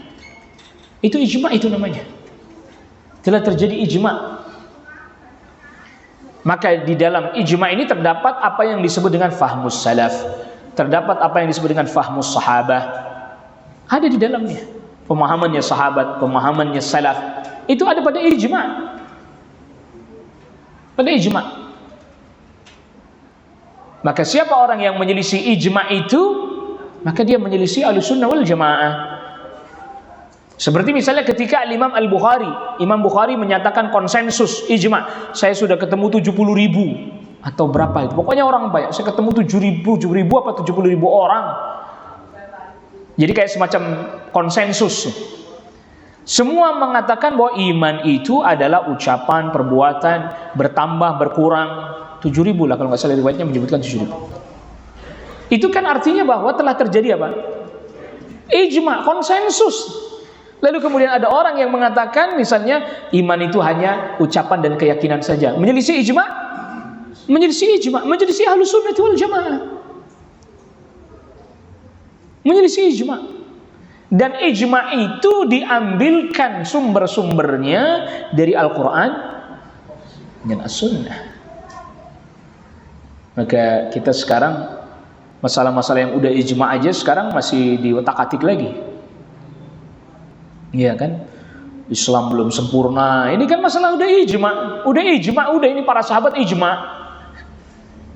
Itu ijma', itu namanya. Telah terjadi ijma'. Maka di dalam ijma' ini terdapat apa yang disebut dengan fahmus salaf, terdapat apa yang disebut dengan fahmus sahabah. Ada di dalamnya. Pemahamannya sahabat, pemahamannya salaf, itu ada pada ijma'. Pada ijma'. Maka siapa orang yang menyelisih ijma' itu, maka dia menyelisih Ahlussunnah wal Jamaah. Seperti misalnya ketika Imam Al-Bukhari, Imam Bukhari menyatakan konsensus ijma', saya sudah ketemu 70.000 atau berapa itu, pokoknya orang banyak, saya ketemu 7.000 apa 70.000 orang. Jadi kayak semacam konsensus. Semua mengatakan bahwa iman itu adalah ucapan, perbuatan, bertambah, berkurang. 7.000 lah kalau nggak salah riwayatnya menyebutkan 7.000. Itu kan artinya bahwa telah terjadi apa? Ijma', konsensus. Lalu kemudian ada orang yang mengatakan misalnya iman itu hanya ucapan dan keyakinan saja. Menyelisih ijma'? Menyelisih ijma', menyelisih Ahlussunnah wal Jamaah. Menyelisih ijma'. Dan ijma' itu diambilkan sumber-sumbernya dari Al-Quran dan As-Sunnah. Maka kita sekarang masalah-masalah yang udah ijma' aja sekarang masih diotak-atik lagi. Iya kan? Islam belum sempurna. Ini kan masalah udah ijma'. Udah ini para sahabat ijma'.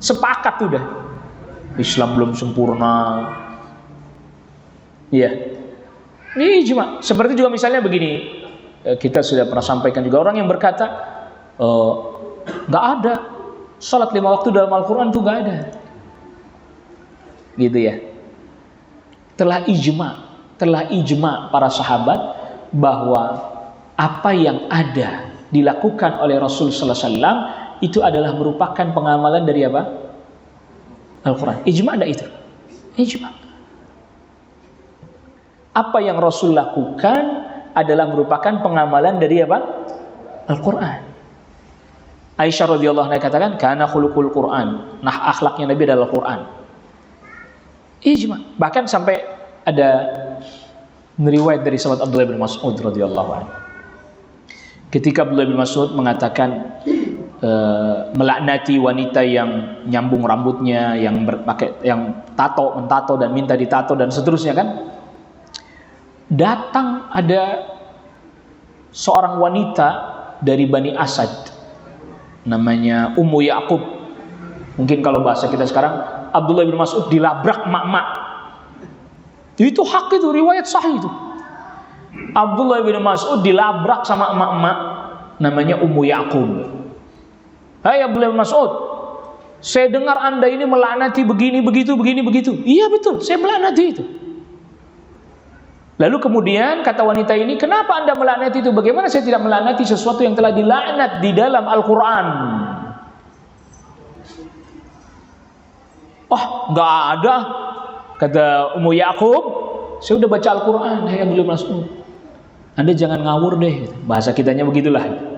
Sepakat udah. Islam belum sempurna. Iya. Ini ijma'. Seperti juga misalnya begini. Kita sudah pernah sampaikan juga, orang yang berkata nggak ada salat 5 waktu dalam Al-Quran itu nggak ada. Gitu ya. Telah ijma' para sahabat bahwa apa yang ada dilakukan oleh Rasul sallallahu alaihi wasallam itu adalah merupakan pengamalan dari apa? Al-Quran. Ijma' ada itu. Ijma'. Apa yang Rasul lakukan adalah merupakan pengamalan dari apa? Al-Quran. Aisyah radhiyallahu anha katakan, "Kana khuluqul Quran." Nah, akhlaknya Nabi adalah Al-Quran. Ijma'. Bahkan sampai ada riwayat dari sahabat Abdullah bin Mas'ud radhiyallahu anhu. Ketika Abdullah bin Mas'ud mengatakan melaknati wanita yang nyambung rambutnya, yang berpakai yang mentato dan minta ditato dan seterusnya kan. Datang ada seorang wanita dari Bani Asad namanya Ummu Ya'qub. Mungkin kalau bahasa kita sekarang Abdullah bin Mas'ud dilabrak mak-mak. Itu hak, itu riwayat sahih itu. Abdullah bin Mas'ud dilabrak sama emak-emak namanya Ummu Ya'qub. Hai Abdullah bin Mas'ud, saya dengar Anda ini melaknati begini begitu. Iya betul, saya melaknati itu. Lalu kemudian kata wanita ini, kenapa Anda melaknati itu? Bagaimana saya tidak melaknati sesuatu yang telah dilaknat di dalam Al-Quran? Oh, nggak ada, kata Ummu Ya'qub. Saya udah baca Al-Quran, hai Abdullah bin Mas'ud. Anda jangan ngawur deh, bahasa kitanya begitulah.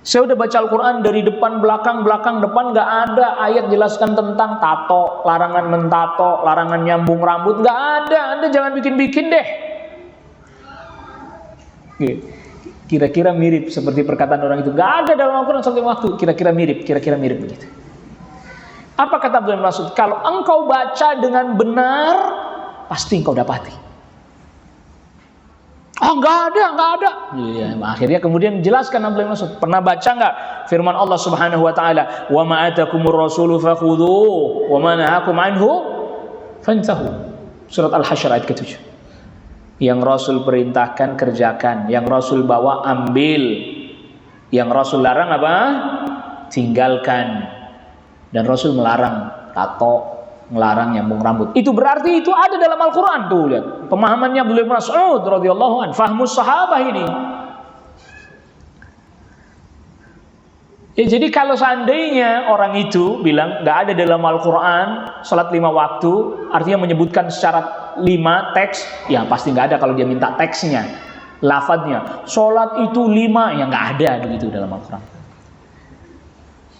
Saya udah baca Al-Quran dari depan, belakang, depan, nggak ada ayat jelaskan tentang tato, larangan mentato, larangan nyambung rambut, nggak ada. Anda jangan bikin-bikin deh. Kira-kira mirip seperti perkataan orang itu, nggak ada dalam Al-Quran sampai waktu. Kira-kira mirip begitu. Apa kata Abdullah bin Mas'ud? Kalau engkau baca dengan benar, pasti engkau dapati. Oh, nggak ada. Ya, akhirnya kemudian jelaskan Abdullah bin Mas'ud, pernah baca nggak firman Allah Subhanahu wa taala, "Wa ma atakumur rasulu fakhudhuhu wa ma nahakum anhu fantahu." Surat Al-Hasyr ayat ke-7. Yang Rasul perintahkan kerjakan, yang Rasul bawa ambil, yang Rasul larang apa? Tinggalkan. Dan Rasul melarang tato, melarang nyambung rambut. Itu berarti itu ada dalam Al-Quran. Tuh lihat pemahamannya Abdullah bin Mas'ud radhiyallahu anhu, fahmus sahabah ini. Ya, jadi kalau seandainya orang itu bilang nggak ada dalam Al-Quran salat 5 waktu, artinya menyebutkan syarat 5 teks, ya pasti nggak ada kalau dia minta teksnya, lafadznya. Salat itu 5, ya nggak ada begitu dalam Al-Quran.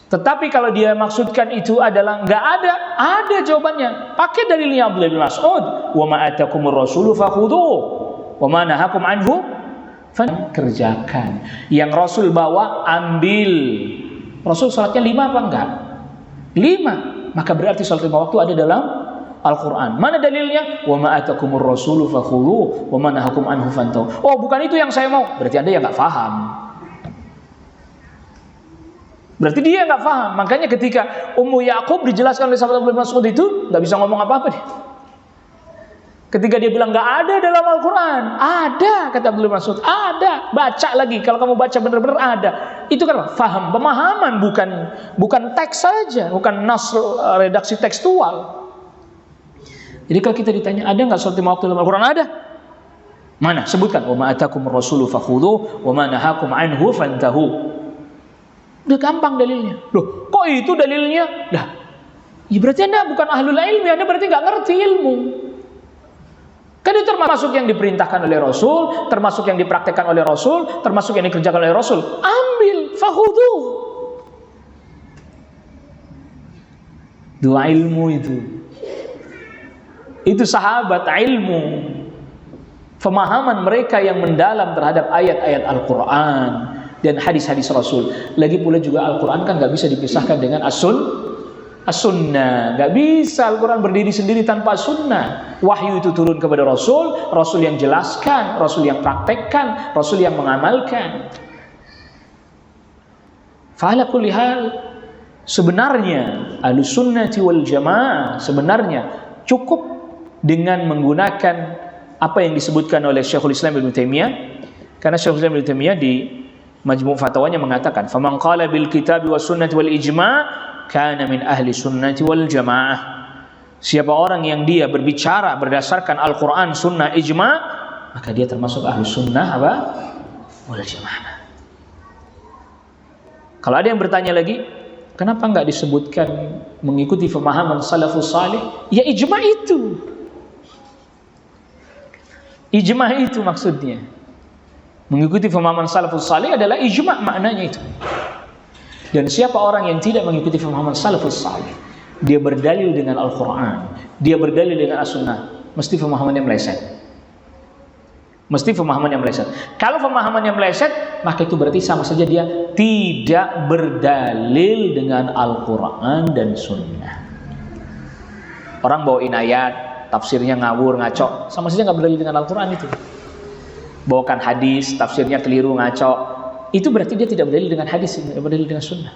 Tetapi kalau dia maksudkan itu adalah nggak ada jawabannya. Pakai dalilnya Abdullah bin Mas'ud, wa ma atakumur rasulu fakhudhuhu wa ma nahakum anhu kerjakan. Yang Rasul bawa ambil. Rasul salatnya 5 apa enggak? 5. Maka berarti salat 5 waktu ada dalam Al-Quran. Mana dalilnya? Wa ma atakumur rasulu fakhudhuhu wa ma nahakum anhu fantahu. Oh, bukan itu yang saya mau. Berarti Anda yang nggak paham. Berarti dia nggak paham. Makanya ketika Ummu Ya'qub dijelaskan oleh sahabat Abdullah bin Mas'ud itu nggak bisa ngomong apa-apa dia. Ketika dia bilang nggak ada dalam Al-Quran, ada, kata Abdullah bin Mas'ud, ada. Baca lagi. Kalau kamu baca benar-benar ada. Itu kan paham, pemahaman, bukan teks saja, bukan nas redaksi tekstual. Jadi kalau kita ditanya ada nggak sholat 5 waktu dalam Al-Quran? Ada. Mana? Sebutkan. Wa ma atakumur rasulu fakhudhuhu wa ma nahakum anhu fantahu. Udah gampang dalilnya. Loh, kok itu dalilnya? Lah, ya berarti Anda bukan ahlul ilmi, Anda berarti nggak ngerti ilmu. Kan itu termasuk yang diperintahkan oleh Rasul, termasuk yang dipraktekkan oleh Rasul, termasuk yang dikerjakan oleh Rasul. Ambil, fakhudhu. Dua ilmu itu. Itu sahabat ilmu. Pemahaman mereka yang mendalam terhadap ayat-ayat Al-Quran dan hadis-hadis Rasul. Lagi pula juga Al-Quran kan gak bisa dipisahkan dengan as-sunnah. Gak bisa Al-Quran berdiri sendiri tanpa sunnah. Wahyu itu turun kepada Rasul, Rasul yang jelaskan, Rasul yang praktekkan, Rasul yang mengamalkan. Fa'ala kulli hal, sebenarnya Ahlussunnati wal Jamaah sebenarnya cukup dengan menggunakan apa yang disebutkan oleh Syekhul Islam Ibnu Taimiyah. Karena Syekhul Islam Ibnu Taimiyah di Majmu' Fatwanya mengatakan, "Faman qala bil kitabi was sunnati wal ijma' kana min ahli sunnati wal jamaah." Siapa orang yang dia berbicara berdasarkan Al-Qur'an, sunnah, ijma', maka dia termasuk ahli sunnah apa? Wal jamaah. Kalau ada yang bertanya lagi, kenapa enggak disebutkan mengikuti pemahaman salafus salih? Ya ijma' itu. Ijma' itu maksudnya. Mengikuti pemahaman salafus salih adalah ijma' maknanya itu. Dan siapa orang yang tidak mengikuti pemahaman salafus salih, dia berdalil dengan Al-Quran, dia berdalil dengan As-Sunnah, mesti pemahamannya meleset. Mesti pemahamannya meleset. Kalau pemahamannya meleset, maka itu berarti sama saja dia tidak berdalil dengan Al-Quran dan Sunnah. Orang bawain ayat, tafsirnya ngawur, ngaco, sama saja nggak berdalil dengan Al-Quran itu. Bawakan hadis, tafsirnya keliru, ngaco, itu berarti dia tidak berdalil dengan hadis, tidak berdalil dengan sunnah.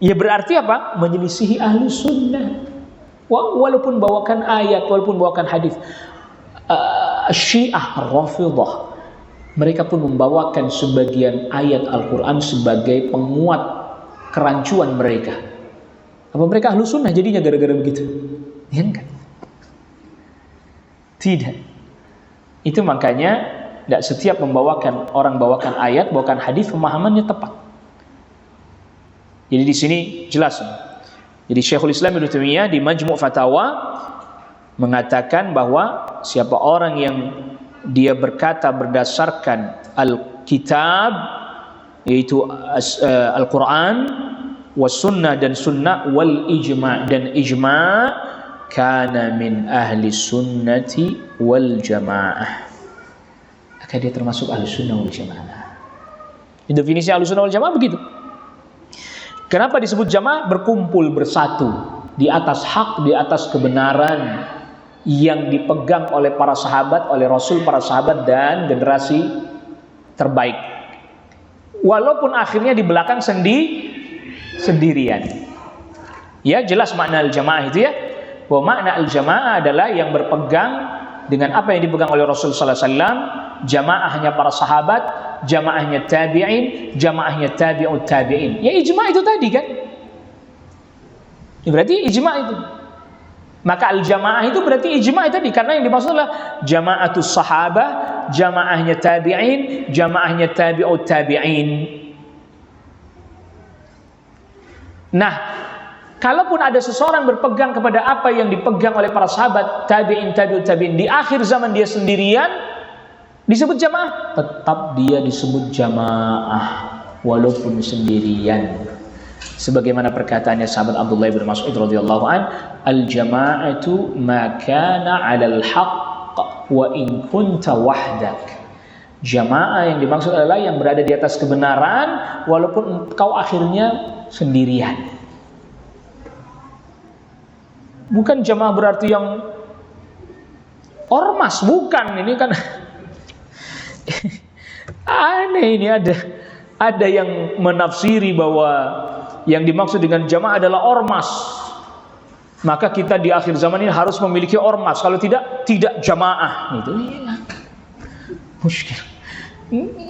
Ya berarti apa? Menyelisihi ahlu sunnah. Walaupun bawakan ayat, walaupun bawakan hadis. Syiah, Rafidhah, Mereka pun membawakan sebagian ayat Al-Quran sebagai penguat kerancuan mereka. Apa mereka ahlu sunnah jadinya gara-gara begitu? Ya enggak. Tidak. Itu makanya tidak setiap orang bawakan ayat, bawakan hadis pemahamannya tepat. Jadi di sini jelas. Jadi Syekhul Islam Ibnu Taimiyah di Majmu' Fatawa mengatakan bahwa siapa orang yang dia berkata berdasarkan Alkitab, yaitu Al-Quran, was sunnah dan sunnah, wal ijma' dan ijma', kana min ahli sunnati wal jamaah, maka dia termasuk ahli sunnah wal jamaah. Definisi ahli sunnah wal jamaah begitu. Kenapa disebut jamaah? Berkumpul bersatu di atas hak, di atas kebenaran yang dipegang oleh para sahabat, oleh Rasul, para sahabat dan generasi terbaik. Walaupun akhirnya di belakang sendirian. Ya, jelas makna al-jamaah itu ya. Bahwa makna al-jamaah adalah yang berpegang dengan apa yang dipegang oleh Rasul sallallahu alaihi wasallam, jamaahnya para sahabat, jamaahnya tabi'in, jamaahnya tabi'ut tabi'in. Ya ijma' itu tadi kan. Berarti ijma' itu. Maka al-jamaah itu berarti ijma' tadi, karena yang dimaksud adalah jamaatus sahabah, jamaahnya tabi'in, jamaahnya tabi'ut tabi'in. Nah, kalaupun ada seseorang berpegang kepada apa yang dipegang oleh para sahabat, tabi'in, tabi'ut tabi'in, di akhir zaman dia sendirian, disebut jamaah, tetap dia disebut jamaah walaupun sendirian. Sebagaimana perkataannya sahabat Abdullah bin Mas'ud radhiyallahu an, al-jama'atu ma kana 'alal haqq wa in kunta wahdak. Jamaah yang dimaksud adalah yang berada di atas kebenaran walaupun engkau akhirnya sendirian. Bukan jamaah berarti yang ormas, bukan. Ini kan aneh, ini ada yang menafsiri bahwa yang dimaksud dengan jamaah adalah ormas. Maka kita di akhir zaman ini harus memiliki ormas. Kalau tidak jamaah. Itu muskil.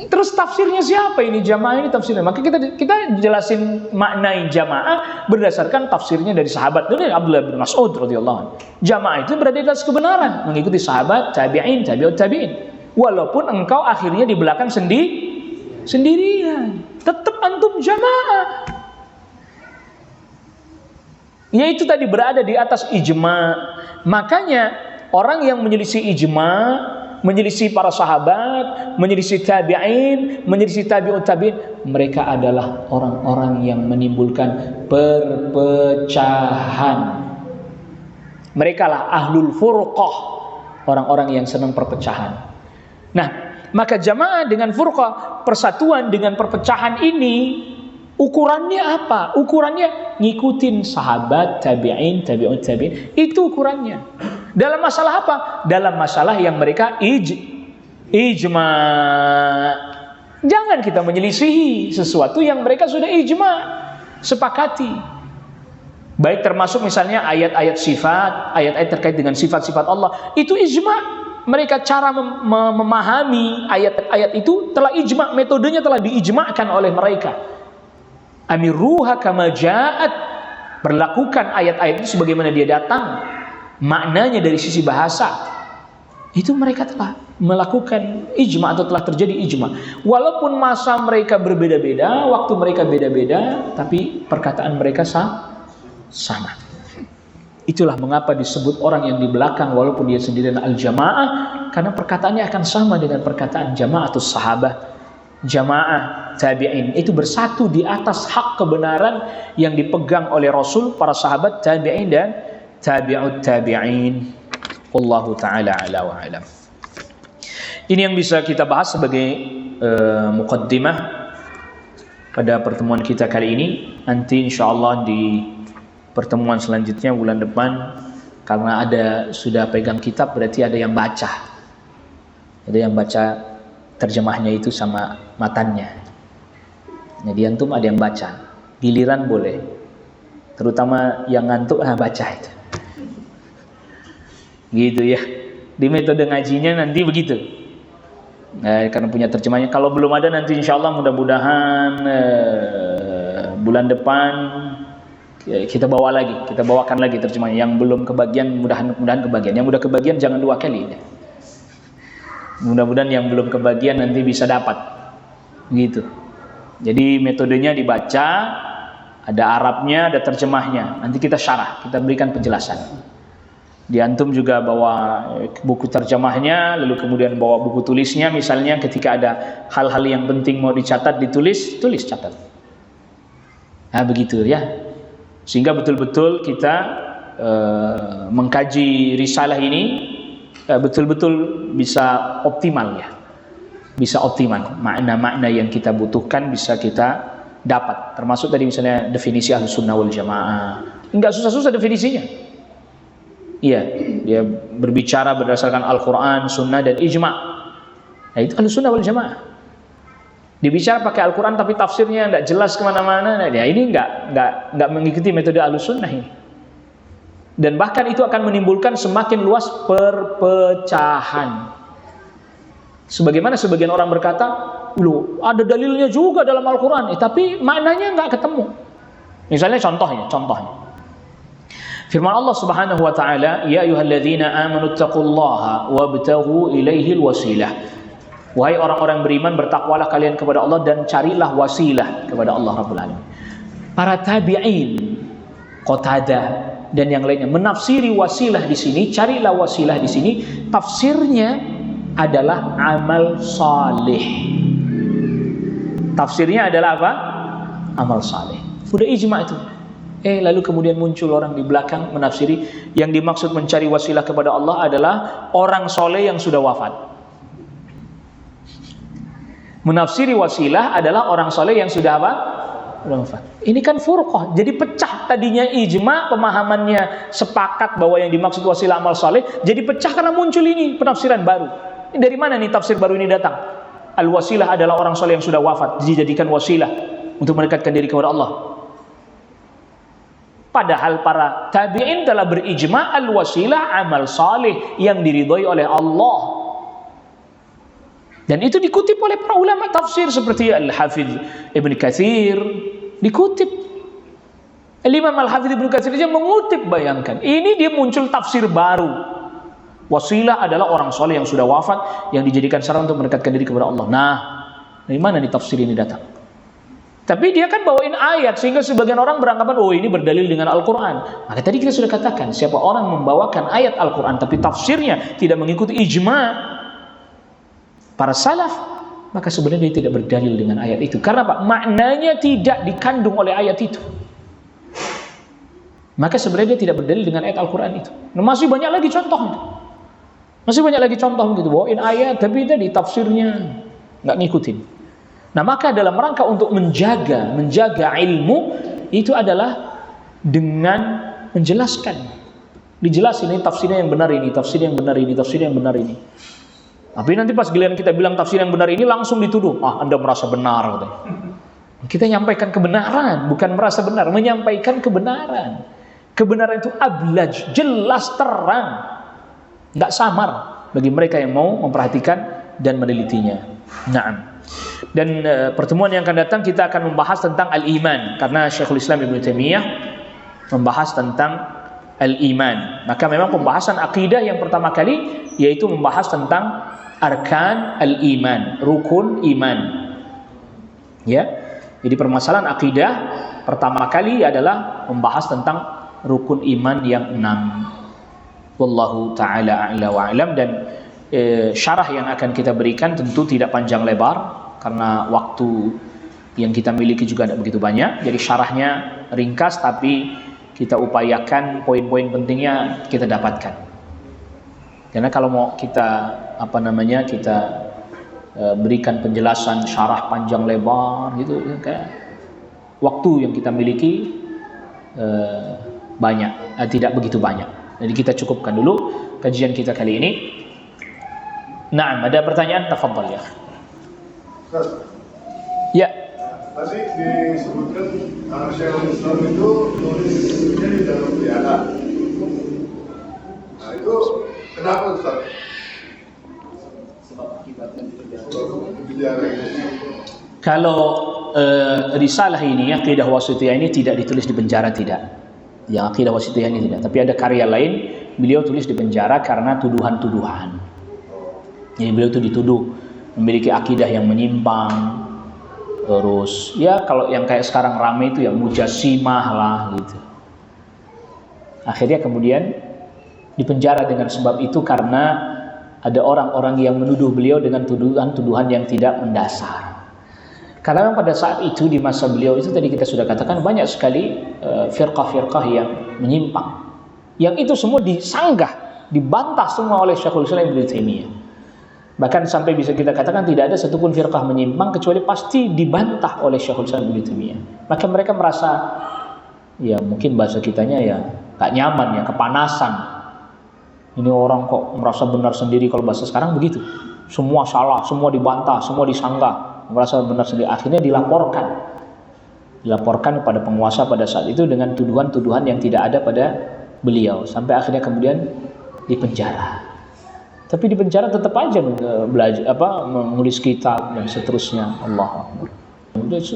Terus tafsirnya siapa ini jamaah ini tafsirnya? Maka kita jelasin maknai jamaah berdasarkan tafsirnya dari sahabat. Dari Abdullah bin Mas'ud radhiyallahu anhu. Jamaah itu berada di atas kebenaran, mengikuti sahabat, tabi'in, tabi'ut tabi'in. Walaupun engkau akhirnya di belakang sendirian, tetap antum jamaah. Yaitu tadi berada di atas ijma. Makanya orang yang menyelisih ijma, menyelisih para sahabat, menyelisih tabi'in, menyelisih tabi'ut tabi'in, mereka adalah orang-orang yang menimbulkan perpecahan. Mereka lah ahlul furqah, orang-orang yang senang perpecahan. Nah, maka jamaah dengan furqah, persatuan dengan perpecahan ini, ukurannya apa? Ukurannya ngikutin sahabat, tabi'in, tabi'ut tabi'in. Itu ukurannya. Dalam masalah apa? Dalam masalah yang mereka ijma. Jangan kita menyelisihi sesuatu yang mereka sudah ijma, sepakati. Baik termasuk misalnya ayat-ayat sifat, ayat-ayat terkait dengan sifat-sifat Allah. Itu ijma. Mereka cara memahami ayat-ayat itu telah ijma, metodenya telah diijma'kan oleh mereka. Amiruha kama ja'at, berlakukan ayat-ayat itu sebagaimana dia datang. Maknanya dari sisi bahasa itu mereka telah melakukan ijma atau telah terjadi ijma. Walaupun masa mereka berbeda-beda, waktu mereka beda-beda, tapi perkataan mereka sama. Itulah mengapa disebut orang yang di belakang walaupun dia sendirian al-jamaah, karena perkataannya akan sama dengan perkataan jamaatus sahabah, jamaah tabi'in. Itu bersatu di atas hak kebenaran yang dipegang oleh Rasul, para sahabat, tabi'in dan tabi'ut tabi'in. Wallahu ta'ala ala wa alam. Ini yang bisa kita bahas sebagai muqaddimah pada pertemuan kita kali ini. Nanti insyaallah di pertemuan selanjutnya bulan depan, karena sudah pegang kitab, berarti ada yang baca. Ada yang baca terjemahnya itu sama matannya. Jadi antum ada yang baca. Giliran boleh. Terutama yang ngantuk baca itu. Gitu ya. Di metode ngajinya nanti begitu. Karena punya terjemahnya. Kalau belum ada nanti insya Allah mudah-mudahan bulan depan kita bawakan lagi terjemahnya. Yang belum kebagian mudah-mudahan kebagian. Yang udah kebagian jangan 2 kali. Mudah-mudahan yang belum kebagian nanti bisa dapat. Gitu. Jadi metodenya dibaca, ada Arabnya, ada terjemahnya. Nanti kita syarah, kita berikan penjelasan. Di antum juga bawa buku terjemahnya, lalu kemudian bawa buku tulisnya. Misalnya ketika ada hal-hal yang penting mau dicatat, tulis catat. Nah begitu ya. Sehingga betul-betul kita mengkaji risalah ini betul-betul bisa optimal ya. Bisa optimal. Makna-makna yang kita butuhkan bisa kita dapat. Termasuk tadi misalnya definisi Ahlussunnah wal Jamaah. Enggak susah-susah definisinya. Iya, dia berbicara berdasarkan Al-Quran, Sunnah dan Ijma'. Nah itu Ahlussunnah wal Jamaah. Dibicara pakai Al-Quran tapi tafsirnya tidak jelas kemana-mana. Nah, ini enggak mengikuti metode Ahlussunnah ini. Dan bahkan itu akan menimbulkan semakin luas perpecahan. Sebagaimana sebagian orang berkata, loh ada dalilnya juga dalam Al-Quran, tapi maknanya enggak ketemu. Misalnya contohnya. Firman Allah Subhanahu wa taala, "Ya ayyuhalladzina amanu taqullaha wabtaghu ilaihil wasilah." Wahai orang-orang beriman, bertakwalah kalian kepada Allah dan carilah wasilah kepada Allah Rabbul Alamin. Para tabi'in, Qatadah dan yang lainnya menafsiri wasilah di sini, carilah wasilah di sini, tafsirnya adalah amal saleh. Tafsirnya adalah apa? Amal saleh. Udah ijma' itu. Lalu kemudian muncul orang di belakang menafsiri yang dimaksud mencari wasilah kepada Allah adalah orang soleh yang sudah wafat. Menafsiri wasilah adalah orang soleh yang sudah apa? Sudah wafat. Ini kan furqah. Jadi pecah tadinya ijma, pemahamannya sepakat bahwa yang dimaksud wasilah amal soleh, jadi pecah karena muncul ini penafsiran baru. Ini dari mana nih tafsir baru ini datang? Al-wasilah adalah orang soleh yang sudah wafat, dijadikan wasilah untuk mendekatkan diri kepada Allah. Padahal para tabi'in telah berijma' al-wasilah amal saleh yang diridhoi oleh Allah. Dan itu dikutip oleh para ulama tafsir seperti Al-Hafidz Ibn Katsir, dikutip. Imam Al-Hafidz Ibn Katsir saja mengutip, bayangkan. Ini dia muncul tafsir baru. Wasilah adalah orang soleh yang sudah wafat yang dijadikan sarana untuk mendekatkan diri kepada Allah. Nah, dari mana nih tafsir ini datang? Tapi dia kan bawain ayat sehingga sebagian orang beranggapan ini berdalil dengan Al-Quran. Maka tadi kita sudah katakan, siapa orang membawakan ayat Al-Quran tapi tafsirnya tidak mengikuti ijma' para salaf, maka sebenarnya dia tidak berdalil dengan ayat itu. Karena apa? Maknanya tidak dikandung oleh ayat itu. Maka sebenarnya dia tidak berdalil dengan ayat Al-Quran itu. Nah, masih banyak lagi contohnya. Masih banyak lagi contoh gitu, bawain ayat tapi tadi tafsirnya nggak ngikutin. Nah, maka dalam rangka untuk menjaga ilmu itu adalah dengan menjelaskan. Dijelasin ini tafsirnya yang benar ini, tafsirnya yang benar ini, tafsirnya yang benar ini. Tapi nanti pas giliran kita bilang tafsir yang benar ini langsung dituduh, Anda merasa benar katanya. Kita nyampaikan kebenaran, bukan merasa benar, menyampaikan kebenaran. Kebenaran itu ablaj, jelas terang. Enggak samar bagi mereka yang mau memperhatikan dan menelitinya. Naam. Dan pertemuan yang akan datang kita akan membahas tentang al-iman, karena Syekhul Islam Ibnu Taimiyah membahas tentang al-iman. Maka memang pembahasan akidah yang pertama kali yaitu membahas tentang arkan al-iman, rukun iman. Ya. Jadi permasalahan akidah pertama kali adalah membahas tentang rukun iman yang 6. Wallahu taala a'la wa a'lam. Dan syarah yang akan kita berikan tentu tidak panjang lebar karena waktu yang kita miliki juga tidak begitu banyak. Jadi syarahnya ringkas tapi kita upayakan poin-poin pentingnya kita dapatkan. Karena kalau mau kita kita berikan penjelasan syarah panjang lebar gitu, kayak waktu yang kita miliki tidak begitu banyak. Jadi kita cukupkan dulu kajian kita kali ini. Naam, ada pertanyaan? Tafadhal ya. Ya. Tadi disebutkan Syekhul Islam itu nulisnya di dalam tiara. Nah itu kenapa Ustaz? Sebab akibatnya tidak. penjara ini? Kalau risalah ini, Aqidah Wasithiyah ini tidak ditulis di penjara, tidak. Yang Aqidah Wasithiyah ini tidak. Tapi ada karya lain, beliau tulis di penjara karena tuduhan-tuduhan. Jadi beliau itu dituduh memiliki akidah yang menyimpang. Terus ya kalau yang kayak sekarang rame itu ya mujassimah lah gitu. Akhirnya kemudian dipenjara dengan sebab itu karena ada orang-orang yang menuduh beliau dengan tuduhan-tuduhan yang tidak mendasar. Karena pada saat itu di masa beliau itu tadi kita sudah katakan banyak sekali firqah-firqah yang menyimpang. Yang itu semua disanggah, dibantah semua oleh Syekhul Islam Ibnu Taimiyah. Bahkan sampai bisa kita katakan tidak ada satupun firqah menyimpang kecuali pasti dibantah oleh Syekhul Islam Ibnu Taimiyah. Maka mereka merasa ya mungkin bahasa kitanya ya gak nyaman ya, kepanasan. Ini orang kok merasa benar sendiri, kalau bahasa sekarang begitu. Semua salah, semua dibantah, semua disanggah, merasa benar sendiri. Akhirnya dilaporkan kepada penguasa pada saat itu dengan tuduhan-tuduhan yang tidak ada pada beliau. Sampai akhirnya kemudian dipenjara. Tapi di penjara tetap aja belajar menulis kitab dan seterusnya. Allah Akbar.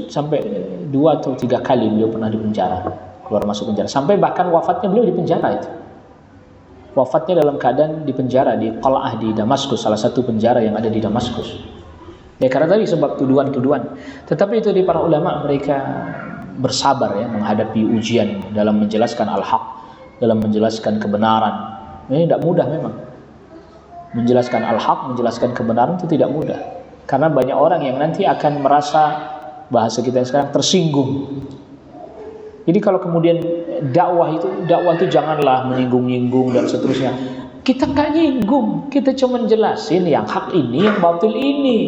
Sampai 2 atau 3 kali beliau pernah di penjara, keluar masuk penjara. Sampai bahkan wafatnya beliau di penjara itu. Wafatnya dalam keadaan di penjara di Qal'ah di Damaskus, salah satu penjara yang ada di Damaskus. Ya karena tadi sebab tuduhan-tuduhan. Tetapi itu di para ulama mereka bersabar ya menghadapi ujian dalam menjelaskan al-haq, dalam menjelaskan kebenaran. Ini tidak mudah memang. Menjelaskan al-haq, menjelaskan kebenaran itu tidak mudah. Karena banyak orang yang nanti akan merasa, bahasa kita sekarang, tersinggung. Jadi kalau kemudian dakwah itu janganlah menyinggung-nyinggung dan seterusnya. Kita nggak nyinggung, kita cuma jelasin yang hak ini, yang batil ini.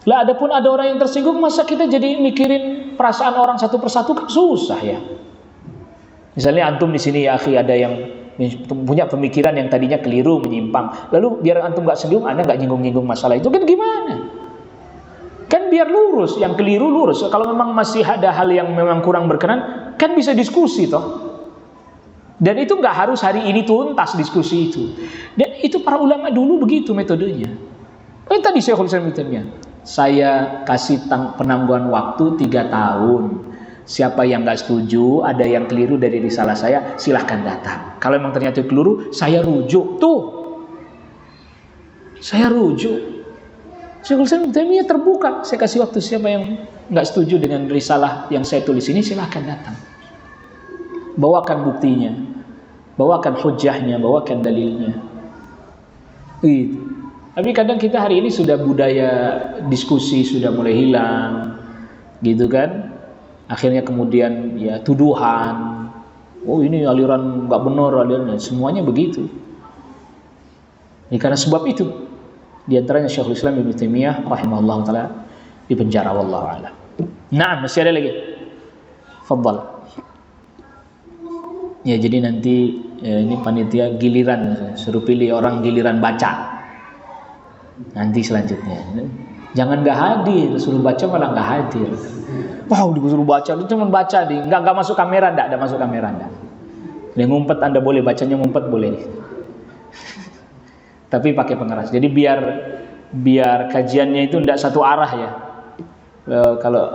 Lah adapun ada orang yang tersinggung, masa kita jadi mikirin perasaan orang satu persatu, kan susah ya. Misalnya antum di sini ya akhi ada yang punya pemikiran yang tadinya keliru, menyimpang. Lalu biar antum gak singgung, anda gak nyinggung-nyinggung masalah itu, kan gimana? Kan biar lurus, yang keliru lurus. Kalau memang masih ada hal yang memang kurang berkenan, kan bisa diskusi toh. Dan itu gak harus hari ini tuntas diskusi itu. Dan itu para ulama dulu begitu metodenya. Tadi Syekhul Islam Taimiyah, saya kasih penangguhan waktu 3 tahun. Siapa yang gak setuju, ada yang keliru dari risalah saya, silahkan datang. Kalau memang ternyata keliru, saya rujuk. Tuh, saya rujuk. Syekhul Islam Taimiyah terbuka. Saya kasih waktu, siapa yang gak setuju dengan risalah yang saya tulis ini, silahkan datang. Bawakan buktinya, bawakan hujahnya, bawakan dalilnya. Gitu. Tapi kadang kita hari ini sudah budaya diskusi sudah mulai hilang, gitu kan? Akhirnya kemudian ya tuduhan, oh ini aliran nggak benar, alirannya semuanya begitu. Ini karena sebab itu diantaranya Syekhul Islam Ibnu Taimiyah rahimahullah taala di penjara, wallahu a'lam. Nah, masih ada lagi. Fadhal. Ya jadi nanti ini panitia giliran, suruh pilih orang giliran baca. Nanti selanjutnya. Jangan nggak hadir, suruh baca malah nggak hadir. Wow, disuruh baca, lu cuma baca di, nggak masuk kamera, nggak masuk kamera, nggak. Dia ngumpet, anda boleh bacanya ngumpet boleh. Tapi pakai pengeras. Jadi biar kajiannya itu nggak satu arah ya. Kalau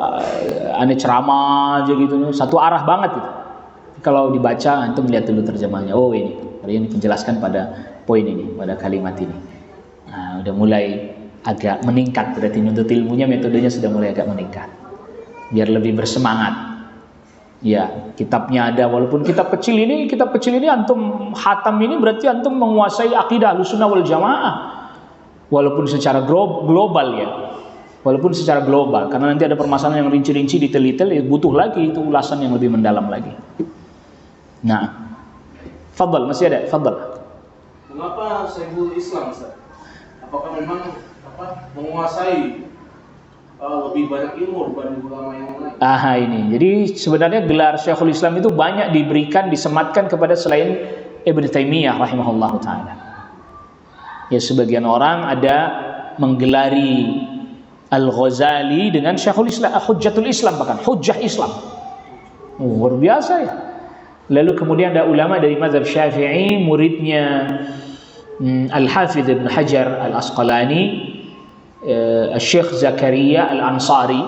aneh ceramah aja gitu, satu arah banget gitu. Kalau dibaca, antum lihat dulu terjemahnya. Oh ini menjelaskan pada poin ini, pada kalimat ini. Nah, udah mulai agak meningkat, berarti nuntut ilmunya metodenya sudah mulai agak meningkat. Biar lebih bersemangat. Ya, kitabnya ada, walaupun kitab kecil ini antum hatam ini berarti antum menguasai akidah Ahlussunnah wal Jamaah. Walaupun secara global ya. Walaupun secara global, karena nanti ada permasalahan yang rinci-rinci, detail-detail, ya butuh lagi itu ulasan yang lebih mendalam lagi. Nah, fadhal, masih ada, fadhal. Mengapa Syekhul Islam, Ustaz? Apakah memang menguasai lebih banyak ilmu dibanding ulama yang lain? Ini. Jadi sebenarnya gelar Syekhul Islam itu banyak diberikan, disematkan kepada selain Ibnu Taimiyah rahimahullah taala. Ya sebagian orang ada menggelari Al-Ghazali dengan Syekhul Islam, Hujjatul Islam, bahkan Hujjah Islam. Luar biasa ya. Lalu kemudian ada ulama dari mazhab Syafi'i, muridnya Al-Hafidz Ibnu Hajar Al-Asqalani, Syekh Zakaria Al-Ansari,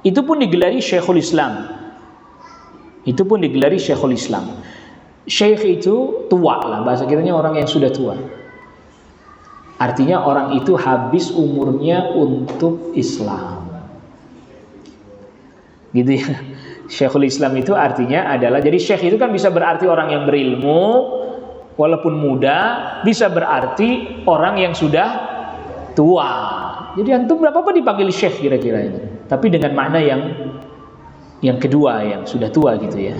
itu pun digelari Syekhul Islam. Itu pun digelari Syekhul Islam. Syekh itu tua lah, bahasa kitanya orang yang sudah tua. Artinya orang itu habis umurnya untuk Islam. Gitu ya. Syekhul Islam itu artinya adalah, jadi syekh itu kan bisa berarti orang yang berilmu walaupun muda, bisa berarti orang yang sudah tua. Jadi antum berapa apa dipanggil syekh kira-kira itu. Tapi dengan makna yang kedua, yang sudah tua gitu ya.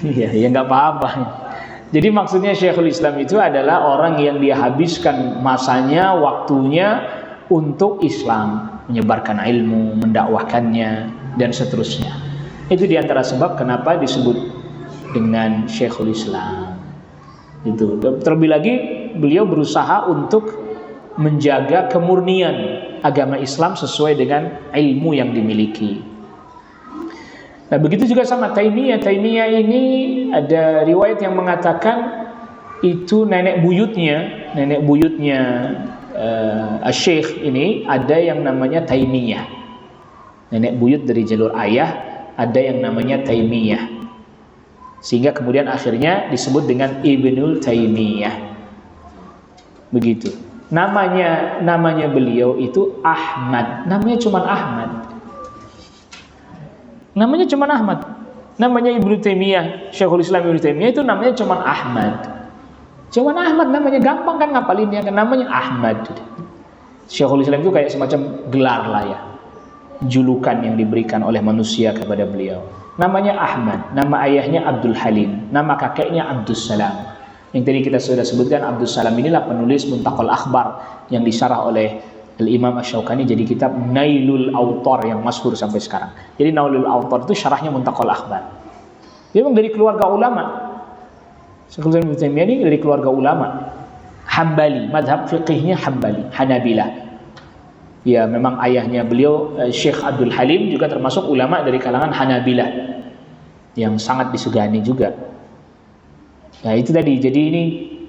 Iya, ya nggak apa-apa. Jadi maksudnya Syekhul Islam itu adalah orang yang dia habiskan masanya, waktunya untuk Islam, menyebarkan ilmu, mendakwahkannya, dan seterusnya. Itu diantara sebab kenapa disebut dengan Syekhul Islam. Itu. Terlebih lagi beliau berusaha untuk menjaga kemurnian agama Islam sesuai dengan ilmu yang dimiliki. Nah, begitu juga sama Taimiyah. Taimiyah ini ada riwayat yang mengatakan itu nenek buyutnya Syekh ini ada yang namanya Taimiyah. Nenek buyut dari jalur ayah ada yang namanya Taimiyah. Sehingga kemudian akhirnya disebut dengan Ibnul Taimiyah. Begitu. Namanya beliau itu Ahmad. Namanya cuma Ahmad. Namanya cuma Ahmad. Namanya Ibnu Taimiyah, Syekhul Islam Ibnu Taimiyah itu namanya cuma Ahmad. Cuma Ahmad namanya, gampang kan ngapalinnya, kan namanya Ahmad. Syekhul Islam itu kayak semacam gelar lah ya, julukan yang diberikan oleh manusia kepada beliau. Namanya Ahmad, nama ayahnya Abdul Halim, nama kakeknya Abdus Salam. Yang tadi kita sudah sebutkan, Abdus Salam inilah penulis Muntaqal Akhbar yang disyarah oleh Al-Imam Asy-Syaukani jadi kitab Nailul Awtar yang masyhur sampai sekarang. Jadi Nailul Awtar itu syarahnya Muntaqal Akhbar. Dia memang dari keluarga ulama. Syekhul Islam Ibnu Taimiyah ini dari keluarga ulama. Hambali, mazhab fiqihnya Hambali, Hanabilah. Ya, memang ayahnya beliau Syekh Abdul Halim juga termasuk ulama dari kalangan Hanabilah yang sangat disegani juga. Nah, itu tadi. Jadi ini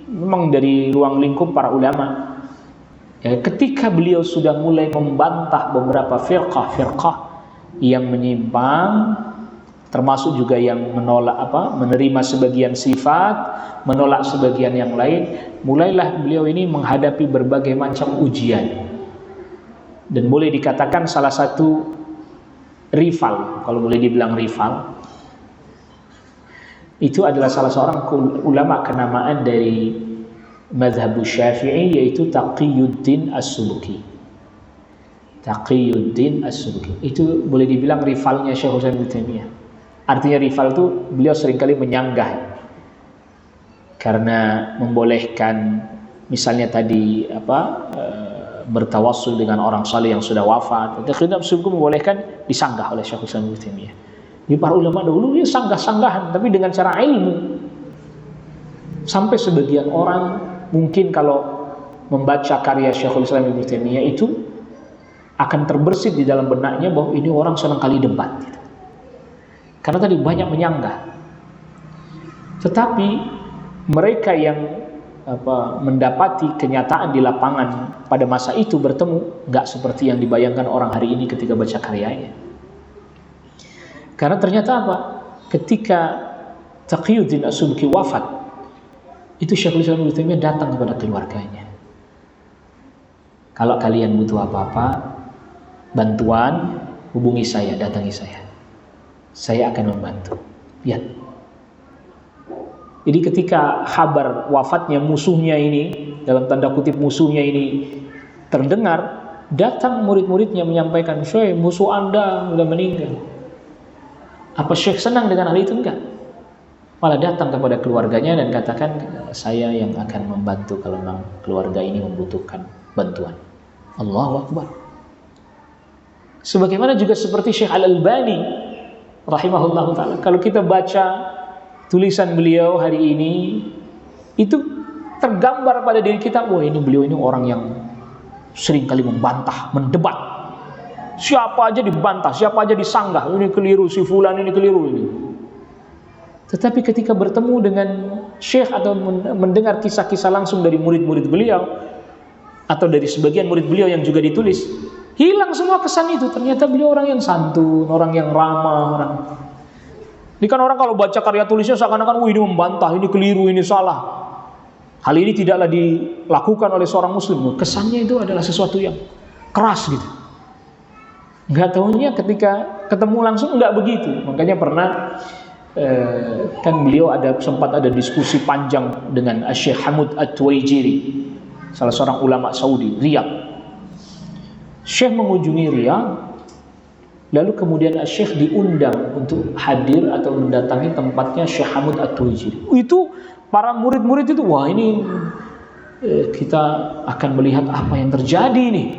memang dari ruang lingkup para ulama. Ya, ketika beliau sudah mulai membantah beberapa firqah yang menyimpang, termasuk juga yang menerima sebagian sifat, menolak sebagian yang lain, mulailah beliau ini menghadapi berbagai macam ujian. Dan boleh dikatakan salah satu rival, kalau boleh dibilang rival, itu adalah salah seorang ulama kenamaan dari mazhab Syafi'i, yaitu Taqiyuddin As-Subki. Taqiyuddin As-Subki itu boleh dibilang rivalnya Syekhul Islam Ibnu Taimiyah. Artinya rival itu beliau seringkali menyanggah karena membolehkan misalnya tadi bertawassul dengan orang saleh yang sudah wafat. Taqiyuddin As-Subki membolehkan disanggah oleh Syekhul Islam Ibnu Taimiyah. Di para ulama dahulu dia sanggah-sanggahan tapi dengan cara ilmu. Sampai sebagian orang mungkin kalau membaca karya Syekhul Islam Ibnu Taimiyah itu akan terbersit di dalam benaknya bahwa ini orang senang kali debat gitu. Karena tadi banyak menyanggah. Tetapi mereka yang mendapati kenyataan di lapangan pada masa itu bertemu nggak seperti yang dibayangkan orang hari ini ketika baca karyanya. Karena ternyata ketika Taqiyuddin As-Subki wafat, itu Syekhul Islam Ibnu Taimiyah datang kepada keluarganya. Kalau kalian butuh apa-apa, bantuan, hubungi saya, datangi saya. Saya akan membantu. Lihat. Jadi ketika kabar wafatnya musuhnya ini, dalam tanda kutip musuhnya ini terdengar, datang murid-muridnya menyampaikan, "Syekh, musuh Anda sudah meninggal." Apa Syekh senang dengan hal itu? Enggak. Malah datang kepada keluarganya dan katakan, "Saya yang akan membantu kalau memang keluarga ini membutuhkan bantuan." Allahu Akbar. Sebagaimana juga seperti Syekh Al-Albani rahimahullah ta'ala. Kalau kita baca tulisan beliau hari ini, itu tergambar pada diri kita, wah ini beliau ini orang yang sering kali membantah, mendebat. Siapa aja dibantah, siapa aja disanggah, ini keliru, si fulan ini keliru ini. Tetapi ketika bertemu dengan syekh atau mendengar kisah-kisah langsung dari murid-murid beliau, atau dari sebagian murid beliau yang juga ditulis, hilang semua kesan itu. Ternyata beliau orang yang santun, orang yang ramah, Ini kan orang kalau baca karya tulisnya seakan-akan, ini membantah, ini keliru, ini salah. Hal ini tidaklah dilakukan oleh seorang muslim. Kesannya itu adalah sesuatu yang keras gitu. Nggak tahunya ketika ketemu langsung nggak begitu. Makanya pernah kan beliau sempat ada diskusi panjang dengan Syekh Hamud At-Tuwaijiri, salah seorang ulama Saudi, Riyadh. Syekh mengunjungi Riyadh, lalu kemudian Syekh diundang untuk hadir atau mendatangi tempatnya Syekh Hamud At-Tuwaijiri. Itu para murid-murid itu, wah ini kita akan melihat apa yang terjadi nih.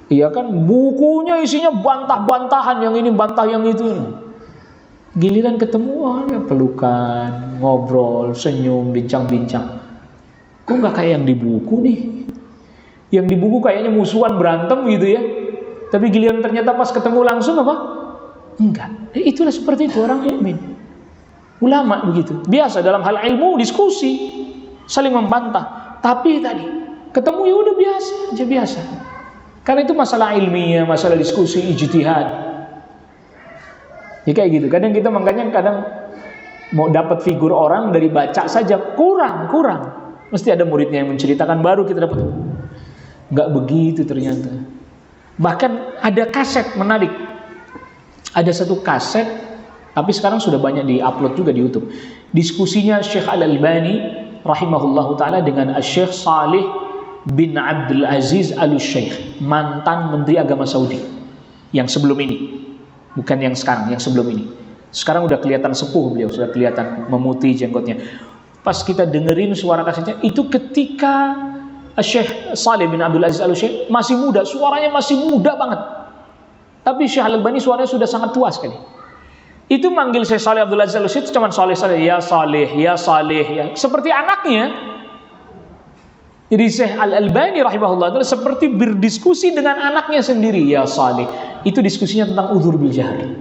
Iya kan, bukunya isinya bantah-bantahan, yang ini bantah yang itu. Giliran ketemu, ya pelukan, ngobrol, senyum, bincang-bincang. Kok nggak kayak yang di buku nih? Yang di buku kayaknya musuhan, berantem gitu ya. Tapi giliran ternyata pas ketemu langsung apa? Enggak. Itulah seperti itu orang mukmin. Ulama begitu. Biasa dalam hal ilmu diskusi, saling membantah. Tapi tadi ketemu ya udah biasa, aja biasa. Karena itu masalah ilmiah, masalah diskusi, ijtihad. Ya kayak gitu. Kadang kita makanya mau dapat figur orang dari baca saja kurang. Mesti ada muridnya yang menceritakan baru kita dapat. Enggak begitu ternyata. Bahkan ada kaset menarik. Ada satu kaset, tapi sekarang sudah banyak di-upload juga di YouTube. Diskusinya Syekh Al-Albani rahimahullahu taala dengan Syekh Salih bin Abdul Aziz Al-Syeikh, mantan Menteri Agama Saudi yang sebelum ini, bukan yang sekarang, yang sebelum ini. Sekarang udah kelihatan sepuh beliau, sudah kelihatan memutih jenggotnya. Pas kita dengerin suara kasetnya, itu ketika Syekh Salih bin Abdul Aziz Al-Syeikh masih muda, suaranya masih muda banget. Tapi Syekh Al-Albani suaranya sudah sangat tua sekali. Itu manggil Syekh Salih Abdul Aziz Al-Syeikh cuma Salih, ya Salih, ya Salih, ya. Seperti anaknya. Jadi Syekh Al-Albani rahimahullah adalah seperti berdiskusi dengan anaknya sendiri, ya Salih. Itu diskusinya tentang udzur bil jahl.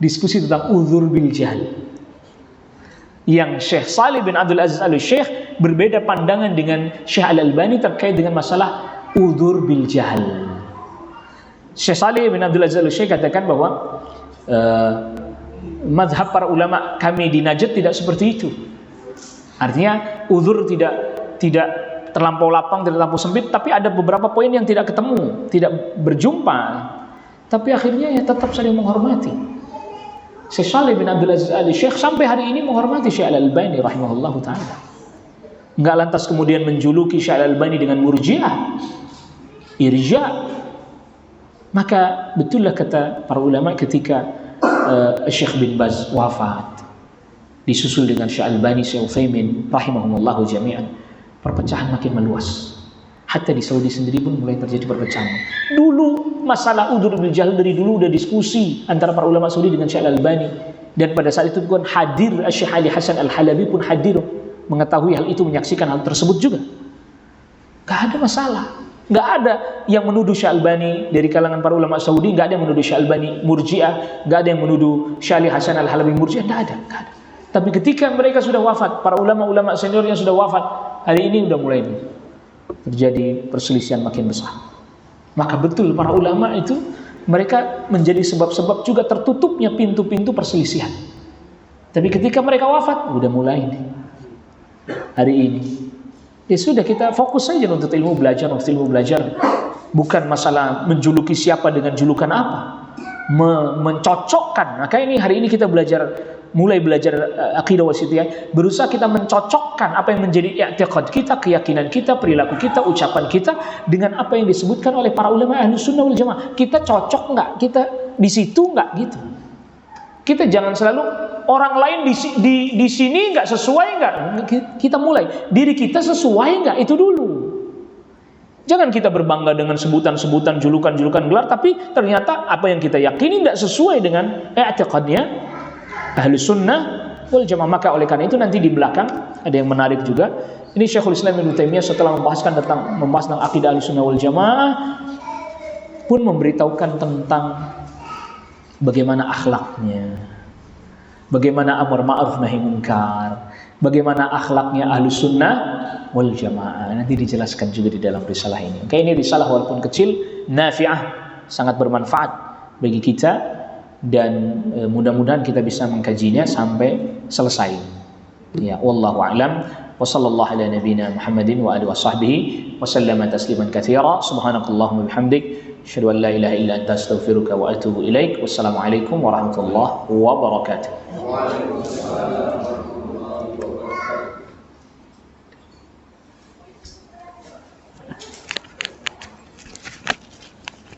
Diskusi tentang udzur bil jahl. Yang Syekh Salih bin Abdul Aziz Al-Syeikh berbeda pandangan dengan Syekh Al-Albani terkait dengan masalah udzur bil jahl. Syekh Salih bin Abdul Aziz Al-Syeikh katakan bahwa mazhab para ulama kami di Najd tidak seperti itu. Artinya udzur tidak terlampau lapang, tidak terlampau sempit, tapi ada beberapa poin yang tidak ketemu, tidak berjumpa. Tapi akhirnya ya tetap saling menghormati. Syekh Salih bin Abdul Aziz Al-Syeikh sampai hari ini menghormati Syekh Al-Albani rahimahullahu taala. Enggak lantas kemudian menjuluki Syekh Al-Albani dengan murji'ah, irja'. Maka betullah kata para ulama ketika Syekh bin Baz wafat, disusul dengan Syekh Al-Albani, Syekh Utsaimin rahimahumullahu jami'an, perpecahan makin meluas. Hatta di Saudi sendiri pun mulai terjadi perpecahan. Dulu masalah udzur bil jahl dari dulu udah diskusi antara para ulama Saudi dengan Syekh Al-Albani, dan pada saat itu pun hadir Syekh Ali Hasan Al-Halabi pun hadir mengetahui hal itu, menyaksikan hal tersebut juga. Gak ada masalah. Gak ada yang menuduh Syekh Al-Albani dari kalangan para ulama Saudi, gak ada yang menuduh Syekh Al-Albani murji'ah, gak ada yang menuduh Syekh Ali Hasan Al-Halabi murji'ah, gak ada. Tapi ketika mereka sudah wafat, para ulama-ulama senior yang sudah wafat, hari ini udah mulai terjadi perselisihan makin besar. Maka betul para ulama itu mereka menjadi sebab-sebab juga tertutupnya pintu-pintu perselisihan. Tapi ketika mereka wafat, udah mulai nih. Hari ini ya sudah, kita fokus saja untuk ilmu belajar. Bukan masalah menjuluki siapa dengan julukan apa, mencocokkan. Maka ini hari ini kita mulai belajar akidah wasithiyah, berusaha kita mencocokkan apa yang menjadi i'tiqad kita, keyakinan kita, perilaku kita, ucapan kita dengan apa yang disebutkan oleh para ulama Ahlus Sunnah wal Jamaah. Kita cocok nggak? Kita di situ nggak gitu? Kita jangan selalu orang lain di sini nggak sesuai nggak? Kita mulai diri kita sesuai nggak, itu dulu. Jangan kita berbangga dengan sebutan-sebutan, julukan-julukan gelar, tapi ternyata apa yang kita yakini nggak sesuai dengan i'tiqadnya Ahlus Sunnah wal Jamaah. Maka oleh karena itu nanti di belakang ada yang menarik juga. Ini Syekhul Islam Ibnu Taimiyah setelah membahas tentang akidah Ahlus Sunnah wal Jamaah pun memberitahukan tentang bagaimana akhlaknya, bagaimana amar ma'ruf nahi munkar, bagaimana akhlaknya Ahlus Sunnah wal Jamaah. Nanti dijelaskan juga di dalam risalah ini. Oke, ini risalah walaupun kecil, nafi'ah, sangat bermanfaat bagi kita, dan mudah-mudahan kita bisa mengkajinya sampai selesai. Ya, wallahu a'lam. Wa sallallahu ala nabiyyina Muhammadin wa alihi washabbihi wa sallama tasliman katsira. Subhanakallahumma bihamdik, asyhadu an la ilaha illa anta astaghfiruka wa atubu ilaik. Wassalamu alaikum warahmatullahi wabarakatuh.